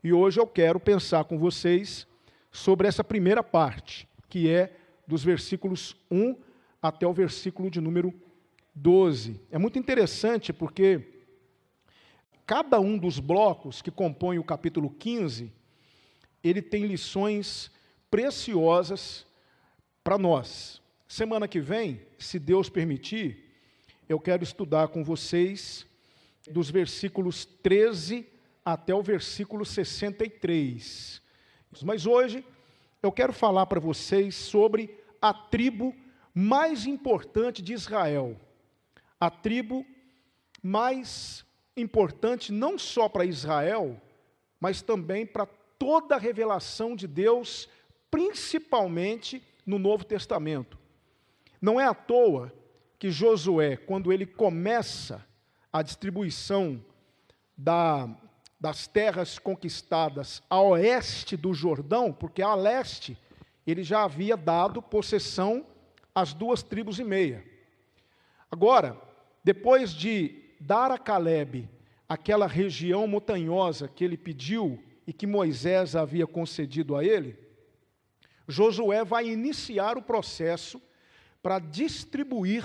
E hoje eu quero pensar com vocês sobre essa primeira parte, que é dos versículos 1 até o versículo de número 12. É muito interessante porque cada um dos blocos que compõem o capítulo 15, ele tem lições preciosas para nós. Semana que vem, se Deus permitir, eu quero estudar com vocês dos versículos 13 até o versículo 63. Mas hoje eu quero falar para vocês sobre a tribo mais importante de Israel. A tribo mais importante não só para Israel, mas também para toda a revelação de Deus, principalmente no Novo Testamento. Não é à toa que Josué, quando ele começa a distribuição das terras conquistadas a oeste do Jordão, porque a leste ele já havia dado possessão às 2,5 tribos. Agora, depois de dar a Calebe aquela região montanhosa que ele pediu e que Moisés havia concedido a ele, Josué vai iniciar o processo para distribuir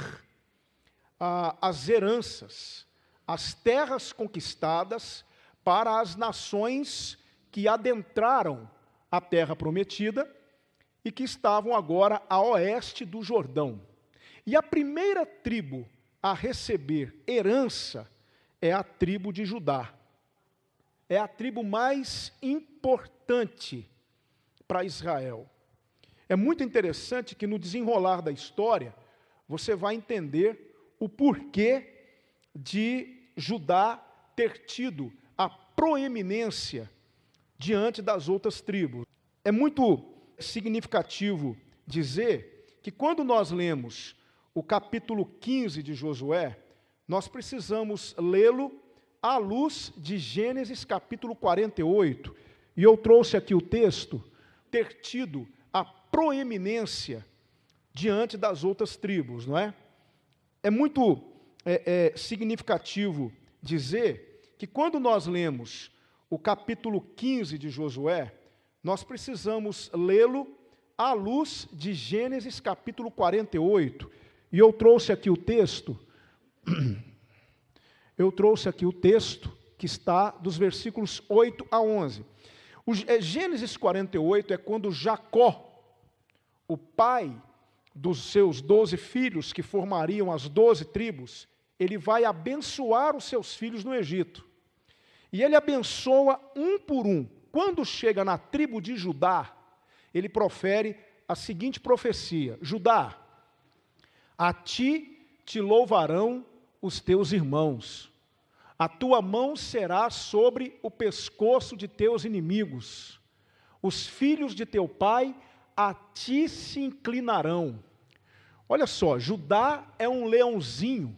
as heranças, as terras conquistadas para as nações que adentraram a terra prometida e que estavam agora a oeste do Jordão. E a primeira tribo a receber herança é a tribo de Judá. É a tribo mais importante para Israel. É muito interessante que no desenrolar da história, você vai entender o porquê de Judá ter tido a proeminência diante das outras tribos. É muito significativo dizer que quando nós lemos o capítulo 15 de Josué, nós precisamos lê-lo à luz de Gênesis capítulo 48. E eu trouxe aqui o texto, ter tido a proeminência diante das outras tribos, não é? É muito significativo dizer que quando nós lemos o capítulo 15 de Josué, nós precisamos lê-lo à luz de Gênesis capítulo 48. E eu trouxe aqui o texto, que está dos versículos 8 a 11. Gênesis 48 é quando Jacó, o pai dos seus 12 filhos, que formariam as 12 tribos, ele vai abençoar os seus filhos no Egito. E ele abençoa um por um. Quando chega na tribo de Judá, ele profere a seguinte profecia: Judá, a ti te louvarão os teus irmãos, a tua mão será sobre o pescoço de teus inimigos, os filhos de teu pai a ti se inclinarão. Olha só, Judá é um leãozinho,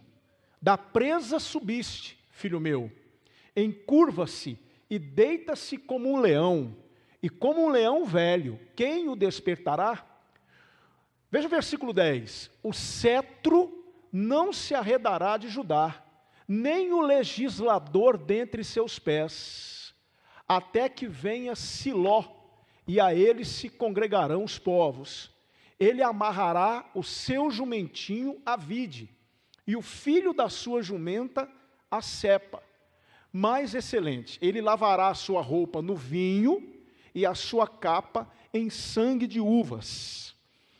da presa subiste, filho meu, encurva-se e deita-se como um leão, e como um leão velho, quem o despertará? Veja o versículo 10, o cetro não se arredará de Judá, nem o legislador dentre seus pés, até que venha Siló, e a ele se congregarão os povos. Ele amarrará o seu jumentinho à vide, e o filho da sua jumenta à cepa. Mais excelente, ele lavará a sua roupa no vinho, e a sua capa em sangue de uvas.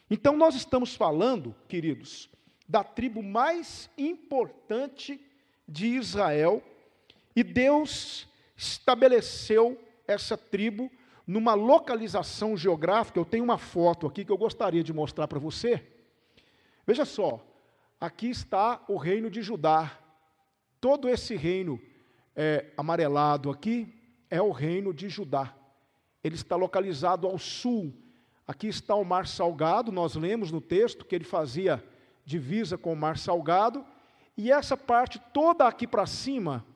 Então nós estamos falando, queridos, da tribo mais importante de Israel, e Deus estabeleceu essa tribo numa localização geográfica. Eu tenho uma foto aqui que eu gostaria de mostrar para você. Veja só, aqui está o reino de Judá. Todo esse reino amarelado aqui é o reino de Judá. Ele está localizado ao sul. Aqui está o Mar Salgado, nós lemos no texto que ele fazia divisa com o Mar Salgado, e essa parte toda aqui para cima,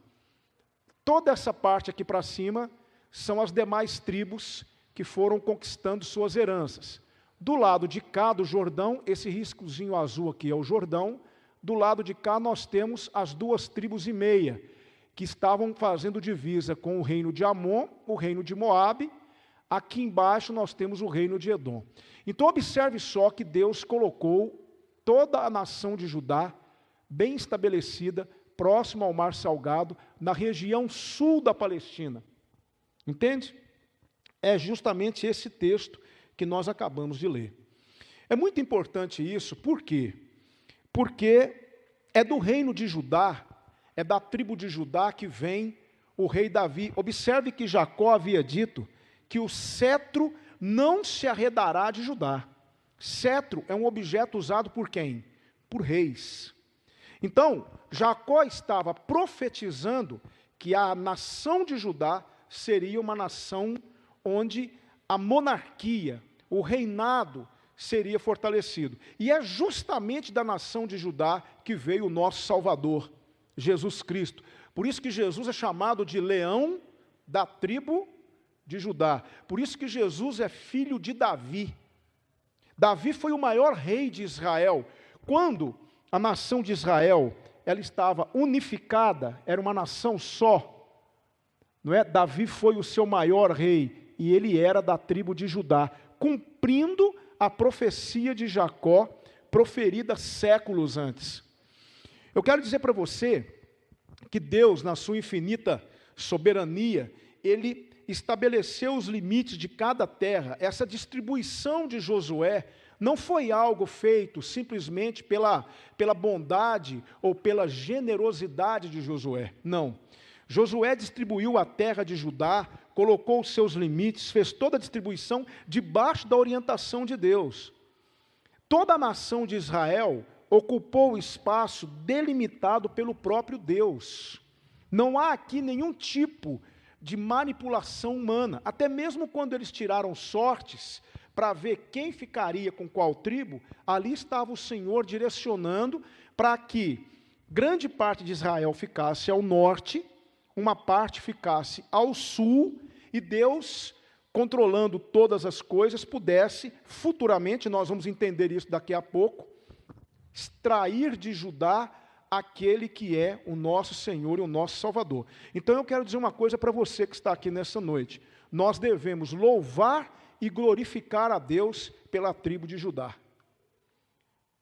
toda essa parte aqui para cima, são as demais tribos que foram conquistando suas heranças. Do lado de cá do Jordão, esse riscozinho azul aqui é o Jordão, do lado de cá nós temos as 2,5 tribos, que estavam fazendo divisa com o reino de Amon, o reino de Moabe. Aqui embaixo nós temos o reino de Edom. Então observe só que Deus colocou toda a nação de Judá bem estabelecida, próximo ao Mar Salgado, na região sul da Palestina. Entende? É justamente esse texto que nós acabamos de ler. É muito importante isso, por quê? Porque é do reino de Judá, é da tribo de Judá que vem o rei Davi. Observe que Jacó havia dito que o cetro não se arredará de Judá. Cetro é um objeto usado por quem? Por reis. Então, Jacó estava profetizando que a nação de Judá seria uma nação onde a monarquia, o reinado, seria fortalecido. E é justamente da nação de Judá que veio o nosso Salvador, Jesus Cristo. Por isso que Jesus é chamado de leão da tribo de Judá. Por isso que Jesus é filho de Davi. Davi foi o maior rei de Israel. Quando a nação de Israel ela estava unificada, era uma nação só, não é? Davi foi o seu maior rei e ele era da tribo de Judá, cumprindo a profecia de Jacó, proferida séculos antes. Eu quero dizer para você que Deus, na sua infinita soberania, Ele estabeleceu os limites de cada terra. Essa distribuição de Josué não foi algo feito simplesmente pela bondade ou pela generosidade de Josué. Não. Josué distribuiu a terra de Judá, colocou os seus limites, fez toda a distribuição debaixo da orientação de Deus. Toda a nação de Israel ocupou o espaço delimitado pelo próprio Deus. Não há aqui nenhum tipo de manipulação humana. Até mesmo quando eles tiraram sortes para ver quem ficaria com qual tribo, ali estava o Senhor direcionando para que grande parte de Israel ficasse ao norte, uma parte ficasse ao sul, e Deus, controlando todas as coisas, pudesse, futuramente, nós vamos entender isso daqui a pouco, extrair de Judá aquele que é o nosso Senhor e o nosso Salvador. Então eu quero dizer uma coisa para você que está aqui nessa noite. Nós devemos louvar e glorificar a Deus pela tribo de Judá.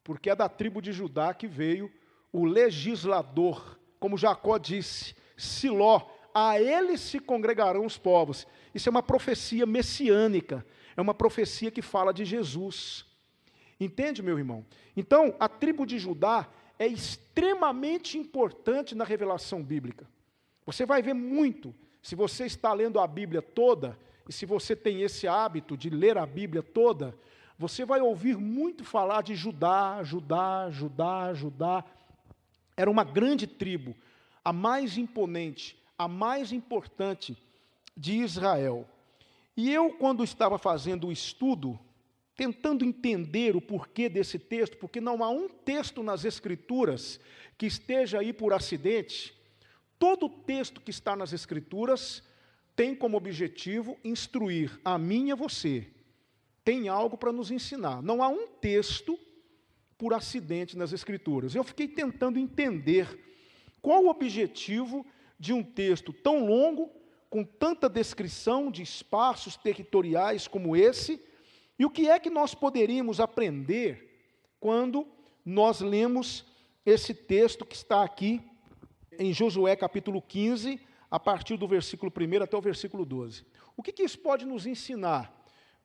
Porque é da tribo de Judá que veio o legislador, como Jacó disse, Siló, a ele se congregarão os povos. Isso é uma profecia messiânica, é uma profecia que fala de Jesus. Entende, meu irmão? Então, a tribo de Judá é extremamente importante na revelação bíblica. Você vai ver muito, se você está lendo a Bíblia toda, e se você tem esse hábito de ler a Bíblia toda, você vai ouvir muito falar de Judá, Judá, Judá, Judá. Era uma grande tribo, a mais imponente, a mais importante de Israel. E eu, quando estava fazendo o estudo, tentando entender o porquê desse texto, porque não há um texto nas Escrituras que esteja aí por acidente. Todo texto que está nas Escrituras tem como objetivo instruir a mim e a você. Tem algo para nos ensinar. Não há um texto por acidente nas Escrituras. Eu fiquei tentando entender qual o objetivo de um texto tão longo, com tanta descrição de espaços territoriais como esse, e o que é que nós poderíamos aprender quando nós lemos esse texto que está aqui em Josué capítulo 15, a partir do versículo 1 até o versículo 12. O que isso pode nos ensinar?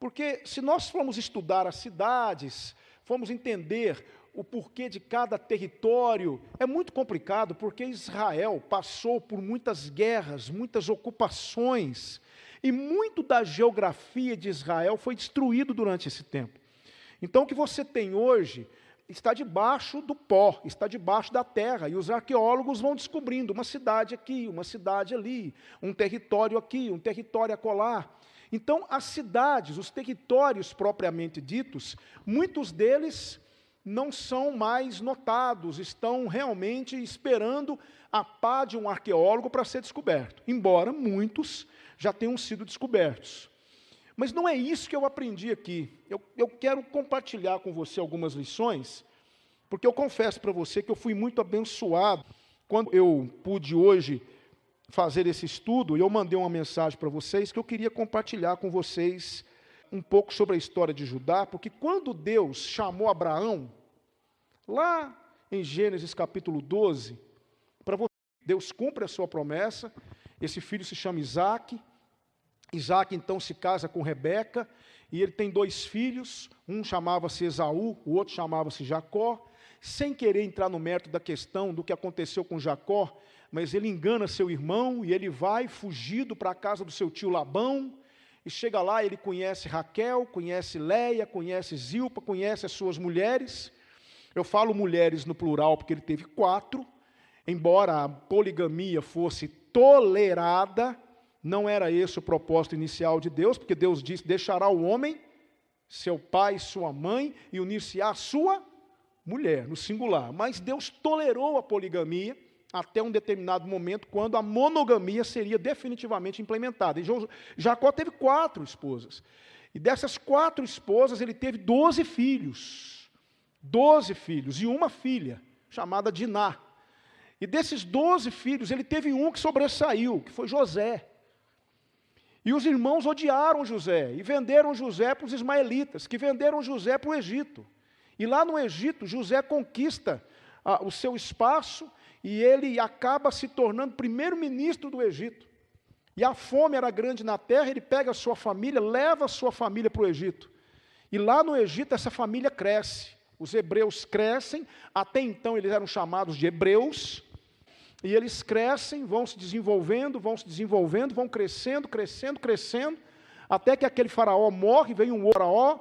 Porque se nós formos estudar as cidades, formos entender o porquê de cada território, é muito complicado, porque Israel passou por muitas guerras, muitas ocupações, e muito da geografia de Israel foi destruído durante esse tempo. Então, o que você tem hoje está debaixo do pó, está debaixo da terra, e os arqueólogos vão descobrindo uma cidade aqui, uma cidade ali, um território aqui, um território acolá. Então, as cidades, os territórios propriamente ditos, muitos deles não são mais notados, estão realmente esperando a pá de um arqueólogo para ser descoberto, embora muitos já tenham sido descobertos. Mas não é isso que eu aprendi aqui. Eu quero compartilhar com você algumas lições, porque eu confesso para você que eu fui muito abençoado quando eu pude hoje fazer esse estudo, eu mandei uma mensagem para vocês que eu queria compartilhar com vocês um pouco sobre a história de Judá, porque quando Deus chamou Abraão, lá em Gênesis capítulo 12, para você, Deus cumpre a sua promessa, esse filho se chama Isaque, Isaque então se casa com Rebeca, e ele tem 2 filhos, um chamava-se Esaú, o outro chamava-se Jacó. Sem querer entrar no mérito da questão do que aconteceu com Jacó, mas ele engana seu irmão e ele vai fugido para a casa do seu tio Labão, e chega lá, ele conhece Raquel, conhece Leia, conhece Zilpa, conhece as suas mulheres. Eu falo mulheres no plural porque ele teve 4, embora a poligamia fosse tolerada, não era esse o propósito inicial de Deus, porque Deus disse, deixará o homem, seu pai e sua mãe, e unir-se-á a sua mulher, no singular. Mas Deus tolerou a poligamia até um determinado momento, quando a monogamia seria definitivamente implementada. E Jacó teve 4 esposas. E dessas 4 esposas, ele teve 12 filhos. 12 filhos e uma filha, chamada Diná. E desses 12 filhos, ele teve um que sobressaiu, que foi José. E os irmãos odiaram José, e venderam José para os ismaelitas, que venderam José para o Egito. E lá no Egito, José conquista o seu espaço, e ele acaba se tornando primeiro-ministro do Egito. E a fome era grande na terra, ele pega a sua família, leva a sua família para o Egito. E lá no Egito, essa família cresce. Os hebreus crescem, até então eles eram chamados de hebreus, e eles crescem, vão se desenvolvendo, vão crescendo, até que aquele faraó morre, vem um outro faraó,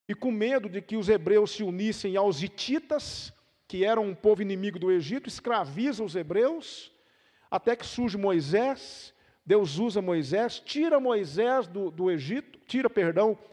e com medo de que os hebreus se unissem aos hititas, que eram um povo inimigo do Egito, escraviza os hebreus, até que surge Moisés. Deus usa Moisés, tira Moisés do Egito,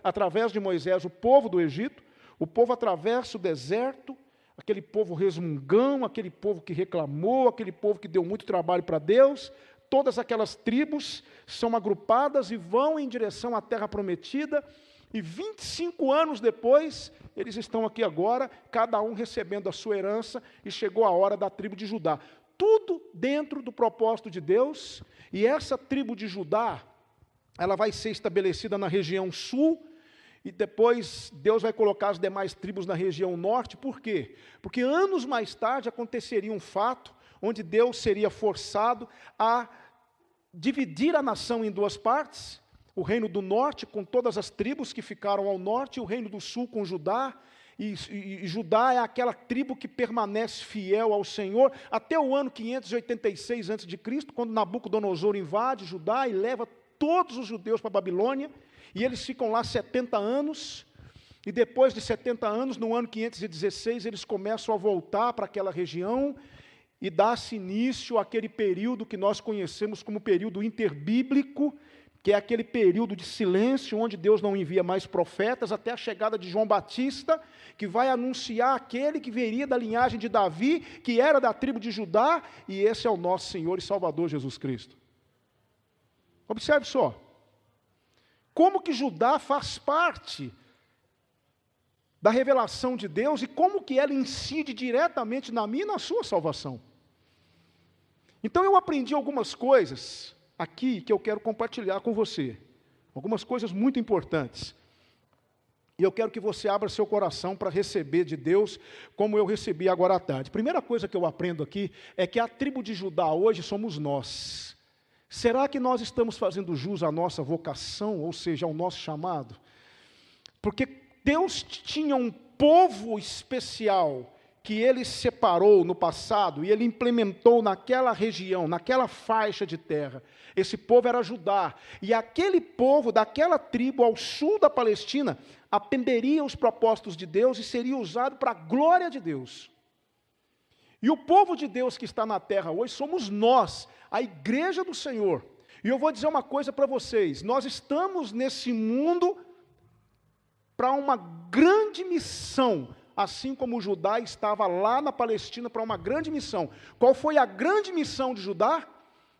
através de Moisés o povo do Egito, o povo atravessa o deserto, aquele povo resmungão, aquele povo que reclamou, aquele povo que deu muito trabalho para Deus. Todas aquelas tribos são agrupadas e vão em direção à terra prometida, e 25 anos depois, eles estão aqui agora, cada um recebendo a sua herança, e chegou a hora da tribo de Judá. Tudo dentro do propósito de Deus, e essa tribo de Judá, ela vai ser estabelecida na região sul, e depois Deus vai colocar as demais tribos na região norte. Por quê? Porque anos mais tarde aconteceria um fato, onde Deus seria forçado a dividir a nação em 2 partes, o reino do norte com todas as tribos que ficaram ao norte, e o reino do sul com Judá, e Judá é aquela tribo que permanece fiel ao Senhor, até o ano 586 a.C., quando Nabucodonosor invade Judá e leva todos os judeus para a Babilônia, e eles ficam lá 70 anos, e depois de 70 anos, no ano 516, eles começam a voltar para aquela região, e dá-se início àquele período que nós conhecemos como período interbíblico, que é aquele período de silêncio, onde Deus não envia mais profetas, até a chegada de João Batista, que vai anunciar aquele que viria da linhagem de Davi, que era da tribo de Judá, e esse é o nosso Senhor e Salvador Jesus Cristo. Observe só, como que Judá faz parte da revelação de Deus, e como que ela incide diretamente na minha e na sua salvação. Então eu aprendi algumas coisas aqui que eu quero compartilhar com você, algumas coisas muito importantes, e eu quero que você abra seu coração para receber de Deus, como eu recebi agora à tarde. Primeira coisa que eu aprendo aqui, é que a tribo de Judá hoje somos nós. Será que nós estamos fazendo jus à nossa vocação, ou seja, ao nosso chamado? Porque Deus tinha um povo especial, que Ele separou no passado, e Ele implementou naquela região, naquela faixa de terra. Esse povo era Judá, e aquele povo daquela tribo ao sul da Palestina, atenderia os propósitos de Deus, e seria usado para a glória de Deus. E o povo de Deus que está na terra hoje, somos nós, a igreja do Senhor. E eu vou dizer uma coisa para vocês, nós estamos nesse mundo para uma grande missão, assim como Judá estava lá na Palestina para uma grande missão. Qual foi a grande missão de Judá?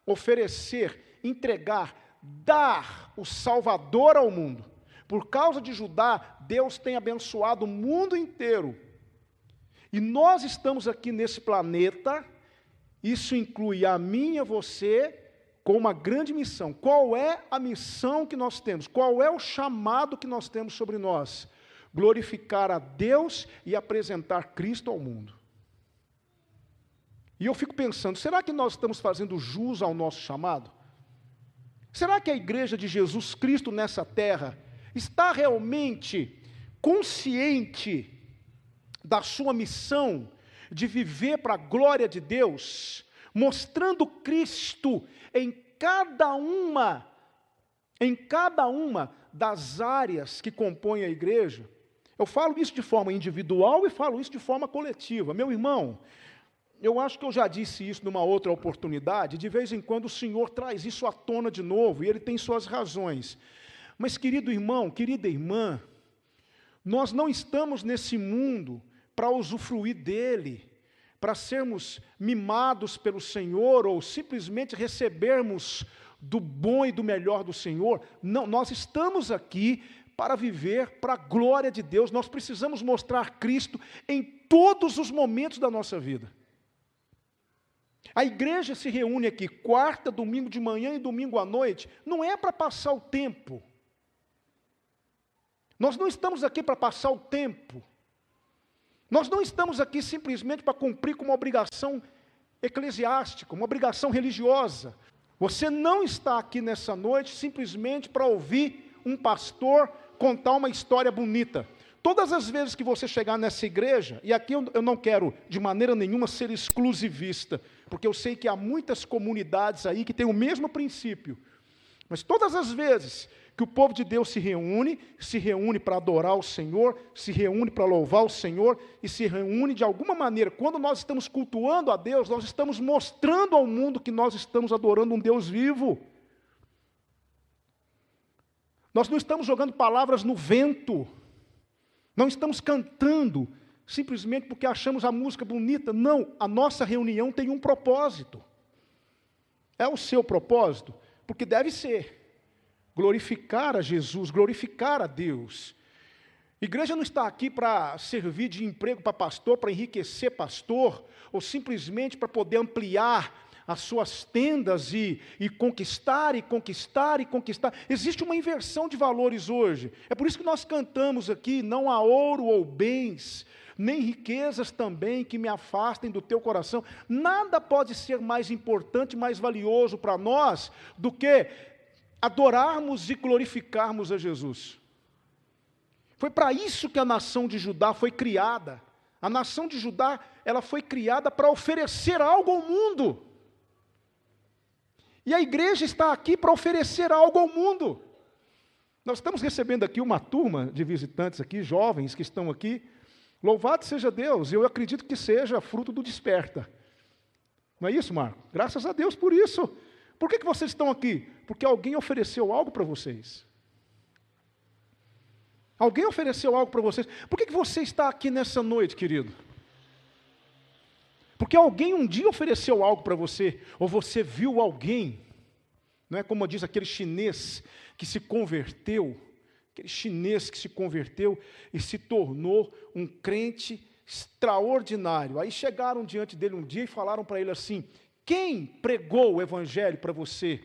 Oferecer, entregar, dar o Salvador ao mundo. Por causa de Judá, Deus tem abençoado o mundo inteiro. E nós estamos aqui nesse planeta, isso inclui a mim e a você, com uma grande missão. Qual é a missão que nós temos? Qual é o chamado que nós temos sobre nós? Glorificar a Deus e apresentar Cristo ao mundo. E eu fico pensando, será que nós estamos fazendo jus ao nosso chamado? Será que a igreja de Jesus Cristo nessa terra está realmente consciente da sua missão de viver para a glória de Deus, mostrando Cristo em cada uma das áreas que compõem a igreja? Eu falo isso de forma individual e falo isso de forma coletiva. Meu irmão, eu acho que eu já disse isso numa outra oportunidade, de vez em quando o Senhor traz isso à tona de novo, e Ele tem suas razões. Mas, querido irmão, querida irmã, nós não estamos nesse mundo para usufruir dele, para sermos mimados pelo Senhor, ou simplesmente recebermos do bom e do melhor do Senhor. Não, nós estamos aqui para viver para a glória de Deus. Nós precisamos mostrar Cristo em todos os momentos da nossa vida. A igreja se reúne aqui quarta, domingo de manhã e domingo à noite, não é para passar o tempo. Nós não estamos aqui para passar o tempo. Nós não estamos aqui simplesmente para cumprir com uma obrigação eclesiástica, uma obrigação religiosa. Você não está aqui nessa noite simplesmente para ouvir um pastor contar uma história bonita. Todas as vezes que você chegar nessa igreja, e aqui eu não quero de maneira nenhuma ser exclusivista, porque eu sei que há muitas comunidades aí que têm o mesmo princípio, mas todas as vezes que o povo de Deus se reúne para adorar o Senhor, se reúne para louvar o Senhor, e se reúne de alguma maneira, quando nós estamos cultuando a Deus, nós estamos mostrando ao mundo que nós estamos adorando um Deus vivo. Nós não estamos jogando palavras no vento, não estamos cantando simplesmente porque achamos a música bonita. Não, a nossa reunião tem um propósito. É o seu propósito? Porque deve ser glorificar a Jesus, glorificar a Deus. Igreja não está aqui para servir de emprego para pastor, para enriquecer pastor, ou simplesmente para poder ampliar as suas tendas e conquistar, e conquistar, e conquistar. Existe uma inversão de valores hoje. É por isso que nós cantamos aqui, não há ouro ou bens, nem riquezas também que me afastem do teu coração. Nada pode ser mais importante, mais valioso para nós, do que adorarmos e glorificarmos a Jesus. Foi para isso que a nação de Judá foi criada. A nação de Judá, ela foi criada para oferecer algo ao mundo. E a igreja está aqui para oferecer algo ao mundo. Nós estamos recebendo aqui uma turma de visitantes aqui, jovens que estão aqui. Louvado seja Deus, eu acredito que seja fruto do desperta. Não é isso, Marco? Graças a Deus por isso. Por que vocês estão aqui? Porque alguém ofereceu algo para vocês. Alguém ofereceu algo para vocês. Por que você está aqui nessa noite, querido? Porque alguém um dia ofereceu algo para você, ou você viu alguém, não é como diz aquele chinês que se converteu, e se tornou um crente extraordinário. Aí chegaram diante dele um dia e falaram para ele assim: quem pregou o evangelho para você?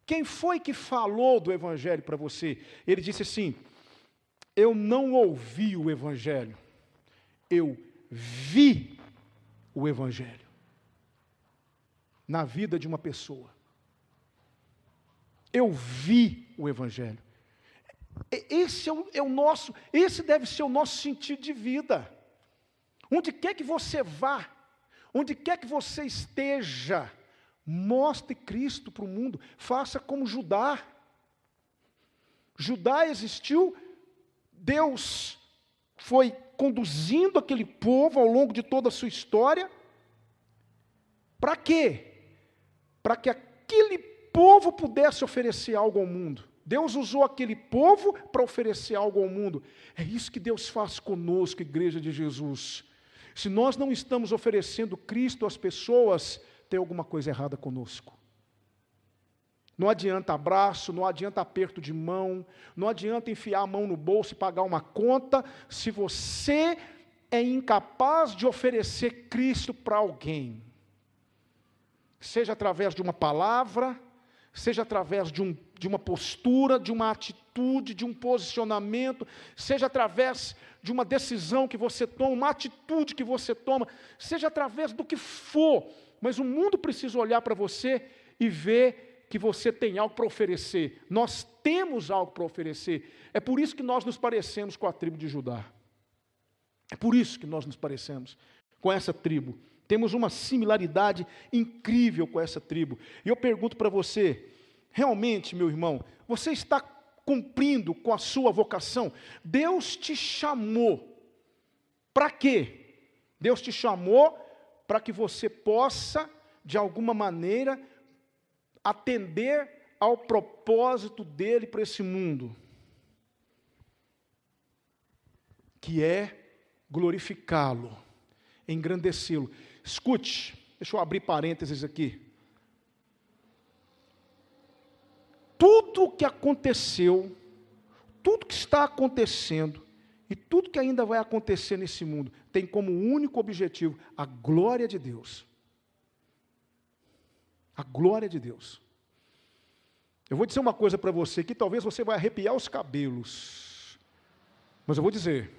Quem foi que falou do evangelho para você? Ele disse assim: eu não ouvi o evangelho, eu vi o evangelho na vida de uma pessoa. Eu vi o evangelho. Esse deve ser o nosso sentido de vida. Onde quer que você vá, onde quer que você esteja, mostre Cristo para o mundo. Faça como Judá. Judá existiu, Deus foi conduzindo aquele povo ao longo de toda a sua história. Para quê? Para que aquele povo pudesse oferecer algo ao mundo. Deus usou aquele povo para oferecer algo ao mundo. É isso que Deus faz conosco, igreja de Jesus. Se nós não estamos oferecendo Cristo às pessoas, tem alguma coisa errada conosco. Não adianta abraço, não adianta aperto de mão, não adianta enfiar a mão no bolso e pagar uma conta, se você é incapaz de oferecer Cristo para alguém. Seja através de uma palavra, seja através de uma postura, de uma atitude, de um posicionamento, seja através de uma decisão que você toma, uma atitude que você toma, seja através do que for, mas o mundo precisa olhar para você e ver que você tem algo para oferecer. Nós temos algo para oferecer. É por isso que nós nos parecemos com a tribo de Judá. É por isso que nós nos parecemos com essa tribo. Temos uma similaridade incrível com essa tribo. E eu pergunto para você, realmente, meu irmão, você está cumprindo com a sua vocação? Deus te chamou. Para quê? Deus te chamou para que você possa, de alguma maneira, atender ao propósito dele para esse mundo, que é glorificá-lo, engrandecê-lo. Escute, deixa eu abrir parênteses aqui. Tudo que aconteceu, tudo que está acontecendo e tudo que ainda vai acontecer nesse mundo tem como único objetivo a glória de Deus. A glória de Deus. Eu vou dizer uma coisa para você que talvez você vai arrepiar os cabelos, mas eu vou dizer: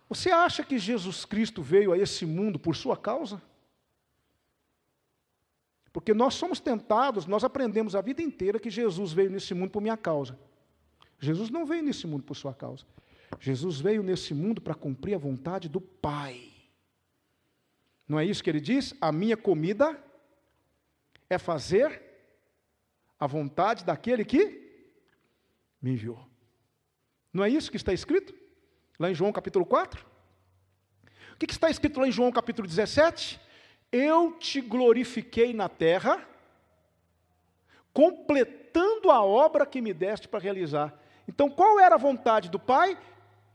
você acha que Jesus Cristo veio a esse mundo por sua causa? Porque nós somos tentados, nós aprendemos a vida inteira que Jesus veio nesse mundo por minha causa. Jesus não veio nesse mundo por sua causa. Jesus veio nesse mundo para cumprir a vontade do Pai. Não é isso que ele diz? A minha comida é fazer a vontade daquele que me enviou. Não é isso que está escrito? Lá em João capítulo 4? O que está escrito lá em João capítulo 17? Eu te glorifiquei na terra, completando a obra que me deste para realizar. Então, qual era a vontade do Pai?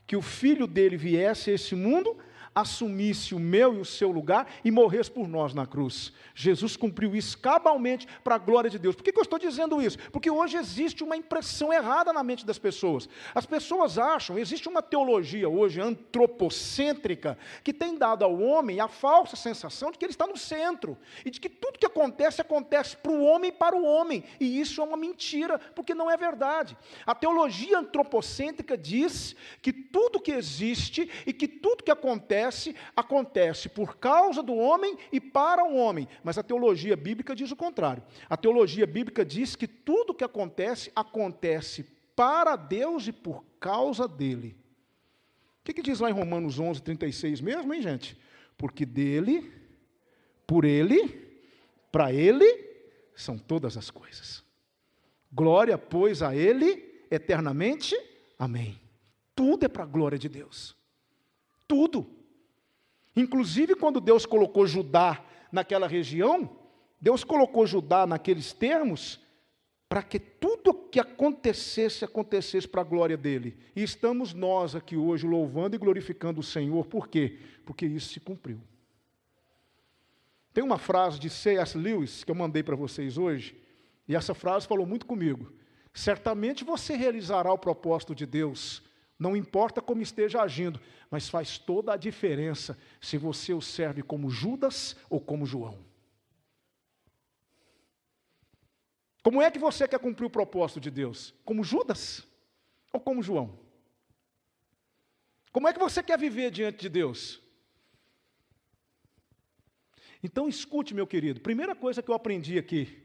Que o Filho dele viesse a esse mundo, assumisse o meu e o seu lugar e morresse por nós na cruz. Jesus cumpriu isso cabalmente para a glória de Deus. Por que eu estou dizendo isso? Porque hoje existe uma impressão errada na mente das pessoas. As pessoas acham, existe uma teologia hoje antropocêntrica que tem dado ao homem a falsa sensação de que ele está no centro e de que tudo que acontece para o homem e para o homem. E isso é uma mentira, porque não é verdade. A teologia antropocêntrica diz que tudo que existe e que tudo que acontece por causa do homem e para o homem. Mas a teologia bíblica diz o contrário. A teologia bíblica diz que tudo que acontece para Deus e por causa dele. O que diz lá em Romanos 11:36 mesmo, hein, gente? Porque dele, por ele, para ele, são todas as coisas. Glória, pois, a ele eternamente. Amém. Tudo é para a glória de Deus. Tudo. Inclusive, quando Deus colocou Judá naquela região, Deus colocou Judá naqueles termos para que tudo que acontecesse para a glória dele. E estamos nós aqui hoje louvando e glorificando o Senhor. Por quê? Porque isso se cumpriu. Tem uma frase de C.S. Lewis que eu mandei para vocês hoje, e essa frase falou muito comigo. Certamente você realizará o propósito de Deus, não importa como esteja agindo, mas faz toda a diferença se você o serve como Judas ou como João. Como é que você quer cumprir o propósito de Deus? Como Judas ou como João? Como é que você quer viver diante de Deus? Então escute, meu querido, primeira coisa que eu aprendi aqui,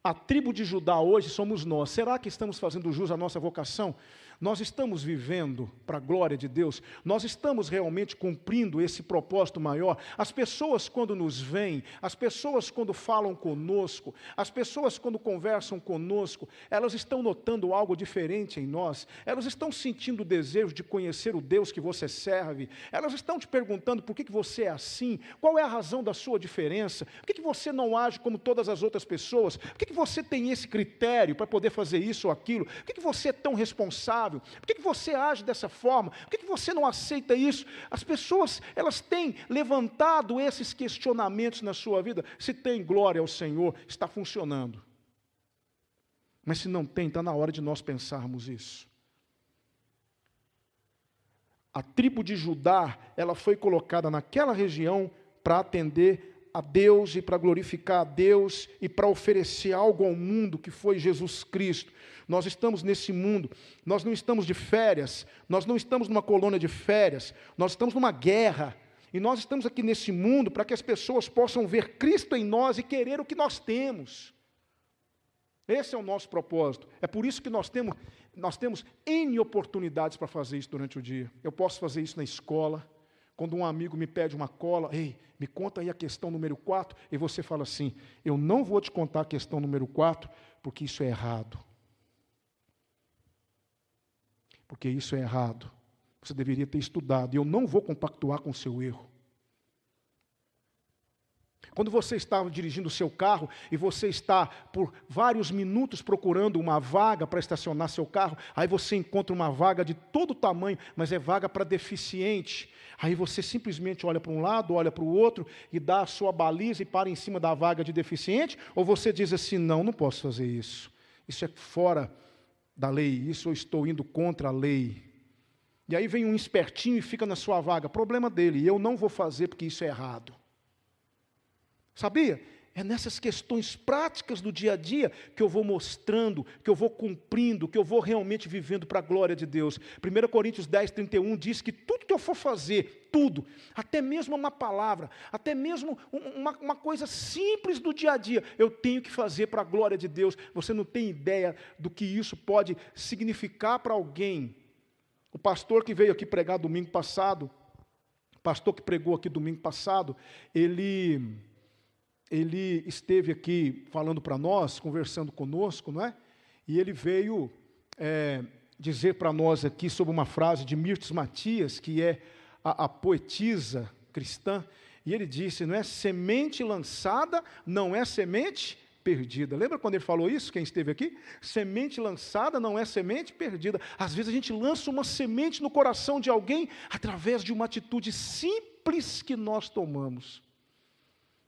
a tribo de Judá hoje somos nós. Será que estamos fazendo jus à nossa vocação? Nós estamos vivendo para a glória de Deus? Nós estamos realmente cumprindo esse propósito maior? As pessoas quando nos veem, as pessoas quando falam conosco, as pessoas quando conversam conosco, elas estão notando algo diferente em nós? Elas estão sentindo o desejo de conhecer o Deus que você serve? Elas estão te perguntando por que você é assim? Qual é a razão da sua diferença? Por que você não age como todas as outras pessoas? Por que você tem esse critério para poder fazer isso ou aquilo? Por que você é tão responsável? Por que você age dessa forma? Por que você não aceita isso? As pessoas, elas têm levantado esses questionamentos na sua vida. Se tem glória ao Senhor, está funcionando. Mas se não tem, está na hora de nós pensarmos isso. A tribo de Judá, ela foi colocada naquela região para atender a Deus e para glorificar a Deus e para oferecer algo ao mundo que foi Jesus Cristo. Nós estamos nesse mundo, nós não estamos de férias, nós não estamos numa colônia de férias, nós estamos numa guerra. E nós estamos aqui nesse mundo para que as pessoas possam ver Cristo em nós e querer o que nós temos. Esse é o nosso propósito. É por isso que nós temos N oportunidades para fazer isso durante o dia. Eu posso fazer isso na escola. Quando um amigo me pede uma cola, ei, me conta aí a questão número 4, e você fala assim, eu não vou te contar a questão número 4, porque isso é errado. Porque isso é errado. Você deveria ter estudado, e eu não vou compactuar com o seu erro. Quando você está dirigindo o seu carro e você está por vários minutos procurando uma vaga para estacionar seu carro, aí você encontra uma vaga de todo tamanho, mas é vaga para deficiente. Aí você simplesmente olha para um lado, olha para o outro e dá a sua baliza e para em cima da vaga de deficiente, ou você diz assim, não posso fazer isso. Isso é fora da lei, isso eu estou indo contra a lei. E aí vem um espertinho e fica na sua vaga, problema dele, e eu não vou fazer porque isso é errado. Sabia? É nessas questões práticas do dia a dia que eu vou mostrando, que eu vou cumprindo, que eu vou realmente vivendo para a glória de Deus. 1 Coríntios 10, 31 diz que tudo que eu for fazer, tudo, até mesmo uma palavra, até mesmo uma coisa simples do dia a dia, eu tenho que fazer para a glória de Deus. Você não tem ideia do que isso pode significar para alguém. O pastor que veio aqui pregar domingo passado, o pastor que pregou aqui domingo passado, ele esteve aqui falando para nós, conversando conosco, não é? E ele veio dizer para nós aqui sobre uma frase de Mirtes Matias, que é a poetisa cristã, e ele disse, não é, semente lançada não é semente perdida. Lembra quando ele falou isso, quem esteve aqui? Semente lançada não é semente perdida. Às vezes a gente lança uma semente no coração de alguém através de uma atitude simples que nós tomamos.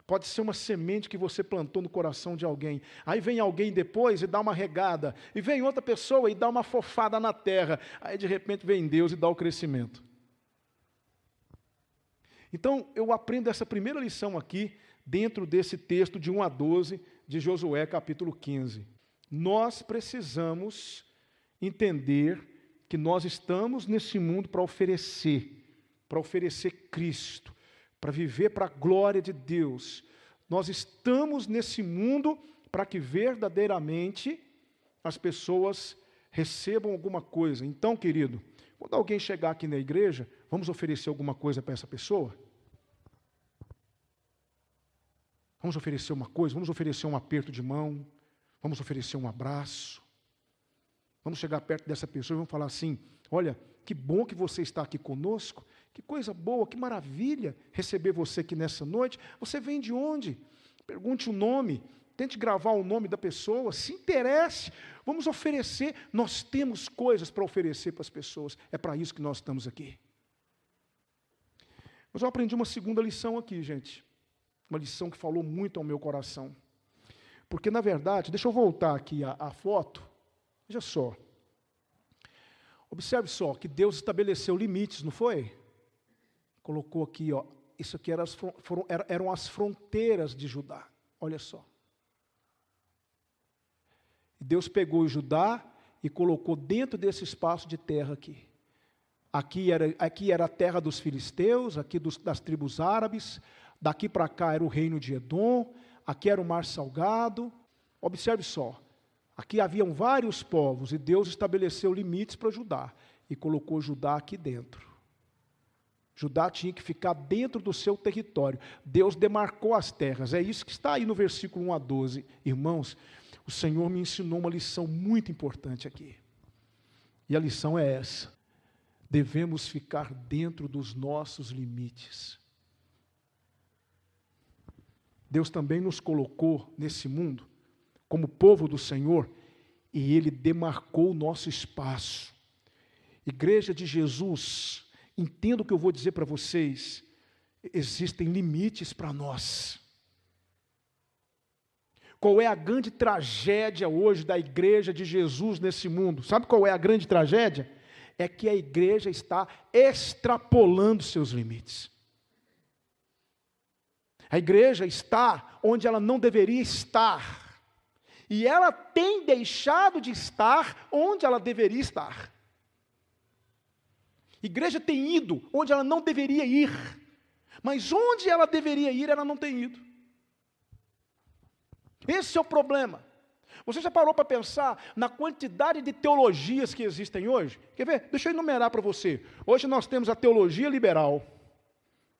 Pode ser uma semente que você plantou no coração de alguém. Aí vem alguém depois e dá uma regada. E vem outra pessoa e dá uma fofada na terra. Aí de repente vem Deus e dá o crescimento. Então eu aprendo essa primeira lição aqui, dentro desse texto de 1 a 12 de Josué capítulo 15. Nós precisamos entender que nós estamos nesse mundo para oferecer Cristo, para viver para a glória de Deus. Nós estamos nesse mundo para que verdadeiramente as pessoas recebam alguma coisa. Então, querido, quando alguém chegar aqui na igreja, vamos oferecer alguma coisa para essa pessoa? Vamos oferecer uma coisa, vamos oferecer um aperto de mão, vamos oferecer um abraço. Vamos chegar perto dessa pessoa e vamos falar assim, olha, que bom que você está aqui conosco, que coisa boa, que maravilha receber você aqui nessa noite. Você vem de onde? Pergunte o nome, tente gravar o nome da pessoa, se interesse, vamos oferecer. Nós temos coisas para oferecer para as pessoas, é para isso que nós estamos aqui. Mas eu aprendi uma segunda lição aqui, gente, uma lição que falou muito ao meu coração. Porque, na verdade, deixa eu voltar aqui a foto, veja só. Observe só que Deus estabeleceu limites, não foi? Colocou aqui, ó, isso aqui eram as fronteiras de Judá. Olha só. Deus pegou Judá e colocou dentro desse espaço de terra aqui. Aqui era a terra dos filisteus, aqui das tribos árabes, daqui para cá era o reino de Edom, aqui era o mar salgado. Observe só. Aqui haviam vários povos e Deus estabeleceu limites para Judá e colocou Judá aqui dentro. Judá tinha que ficar dentro do seu território. Deus demarcou as terras. É isso que está aí no versículo 1 a 12. Irmãos, o Senhor me ensinou uma lição muito importante aqui. E a lição é essa. Devemos ficar dentro dos nossos limites. Deus também nos colocou nesse mundo como povo do Senhor, e Ele demarcou o nosso espaço. Igreja de Jesus, entenda o que eu vou dizer para vocês, existem limites para nós. Qual é a grande tragédia hoje da igreja de Jesus nesse mundo? Sabe qual é a grande tragédia? É que a igreja está extrapolando seus limites. A igreja está onde ela não deveria estar. E ela tem deixado de estar onde ela deveria estar. A igreja tem ido onde ela não deveria ir. Mas onde ela deveria ir, ela não tem ido. Esse é o problema. Você já parou para pensar na quantidade de teologias que existem hoje? Quer ver? Deixa eu enumerar para você. Hoje nós temos a teologia liberal.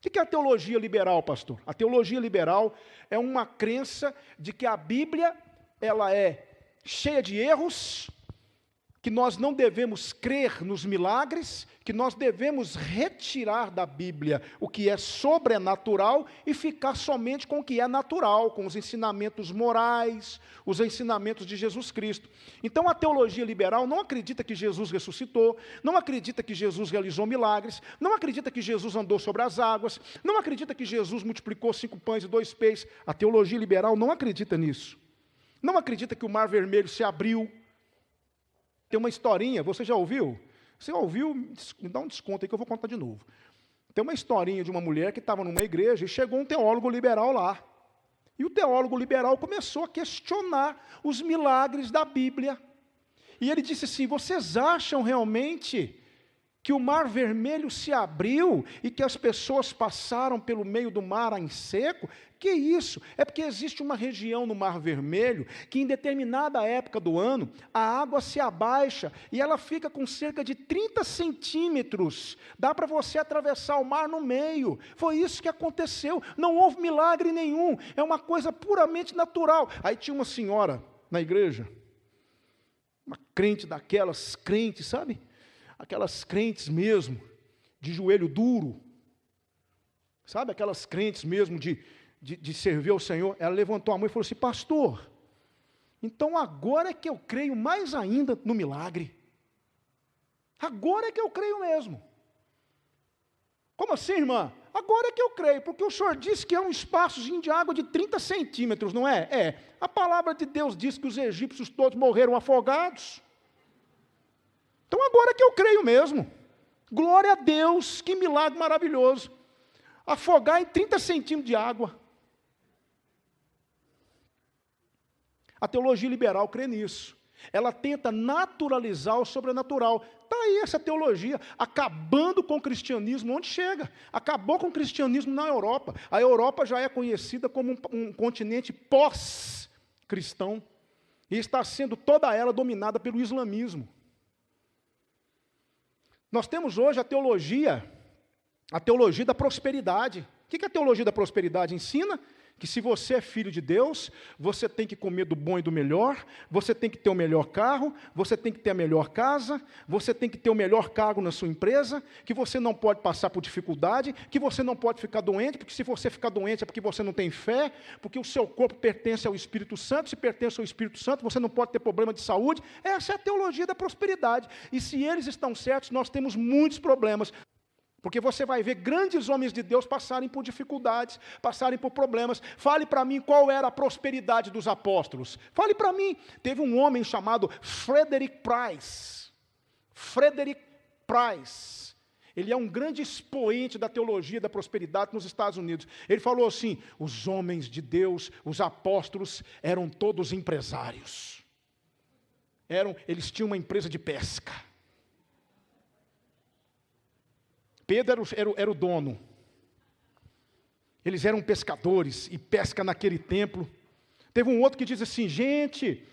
O que é a teologia liberal, pastor? A teologia liberal é uma crença de que a Bíblia ela é cheia de erros, que nós não devemos crer nos milagres, que nós devemos retirar da Bíblia o que é sobrenatural e ficar somente com o que é natural, com os ensinamentos morais, os ensinamentos de Jesus Cristo. Então a teologia liberal não acredita que Jesus ressuscitou, não acredita que Jesus realizou milagres, não acredita que Jesus andou sobre as águas, não acredita que Jesus multiplicou 5 pães e 2 peixes. A teologia liberal não acredita nisso. Não acredita que o Mar Vermelho se abriu. Tem uma historinha, você já ouviu? Você ouviu? Me dá um desconto aí que eu vou contar de novo. Tem uma historinha de uma mulher que estava numa igreja e chegou um teólogo liberal lá. E o teólogo liberal começou a questionar os milagres da Bíblia. E ele disse assim: vocês acham realmente que o Mar Vermelho se abriu e que as pessoas passaram pelo meio do mar em seco? Que isso? É porque existe uma região no Mar Vermelho que em determinada época do ano a água se abaixa e ela fica com cerca de 30 centímetros. Dá para você atravessar o mar no meio. Foi isso que aconteceu. Não houve milagre nenhum. É uma coisa puramente natural. Aí tinha uma senhora na igreja, uma crente daquelas crentes, sabe? Aquelas crentes mesmo, de joelho duro, sabe, aquelas crentes mesmo de servir ao Senhor. Ela levantou a mão e falou assim: pastor, então agora é que eu creio mais ainda no milagre. Agora é que eu creio mesmo. Como assim, irmã? Agora é que eu creio, porque o senhor disse que é um espaçozinho de água de 30 centímetros, não é? É, a palavra de Deus diz que os egípcios todos morreram afogados. Então agora que eu creio mesmo. Glória a Deus, que milagre maravilhoso. Afogar em 30 centímetros de água. A teologia liberal crê nisso. Ela tenta naturalizar o sobrenatural. Está aí essa teologia, acabando com o cristianismo onde chega. Acabou com o cristianismo na Europa. A Europa já é conhecida como um continente pós-cristão. E está sendo toda ela dominada pelo islamismo. Nós temos hoje a teologia da prosperidade. O que a teologia da prosperidade ensina? Que se você é filho de Deus, você tem que comer do bom e do melhor, você tem que ter o melhor carro, você tem que ter a melhor casa, você tem que ter o melhor cargo na sua empresa, que você não pode passar por dificuldade, que você não pode ficar doente, porque se você ficar doente é porque você não tem fé, porque o seu corpo pertence ao Espírito Santo, se pertence ao Espírito Santo, você não pode ter problema de saúde. Essa é a teologia da prosperidade. E se eles estão certos, nós temos muitos problemas. Porque você vai ver grandes homens de Deus passarem por dificuldades, passarem por problemas. Fale para mim qual era a prosperidade dos apóstolos. Fale para mim. Teve um homem chamado Frederick Price. Frederick Price. Ele é um grande expoente da teologia da prosperidade nos Estados Unidos. Ele falou assim: os homens de Deus, os apóstolos, eram todos empresários. Eles tinham uma empresa de pesca. Pedro era o dono. Eles eram pescadores, e pesca naquele templo. Teve um outro que diz assim: gente,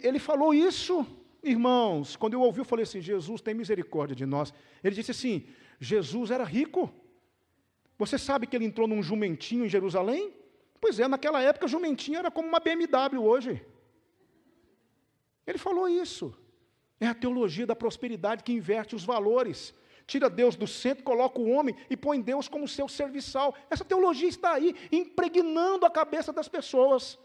ele falou isso, irmãos, quando eu ouvi, eu falei assim: Jesus tem misericórdia de nós. Ele disse assim: Jesus era rico. Você sabe que ele entrou num jumentinho em Jerusalém? Pois é, naquela época jumentinho era como uma BMW hoje. Ele falou isso. É a teologia da prosperidade que inverte os valores. Tira Deus do centro, coloca o homem e põe Deus como seu serviçal. Essa teologia está aí, impregnando a cabeça das pessoas.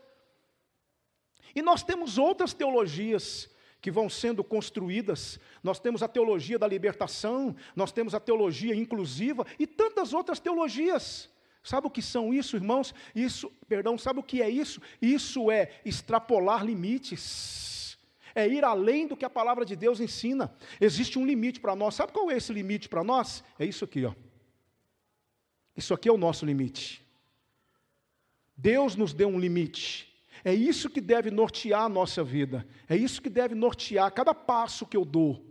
E nós temos outras teologias que vão sendo construídas. Nós temos a teologia da libertação, nós temos a teologia inclusiva e tantas outras teologias. Sabe o que são isso, irmãos? Sabe o que é isso? Isso é extrapolar limites. É ir além do que a palavra de Deus ensina. Existe um limite para nós. Sabe qual é esse limite para nós? É isso aqui, ó. Isso aqui é o nosso limite. Deus nos deu um limite. É isso que deve nortear a nossa vida. É isso que deve nortear cada passo que eu dou.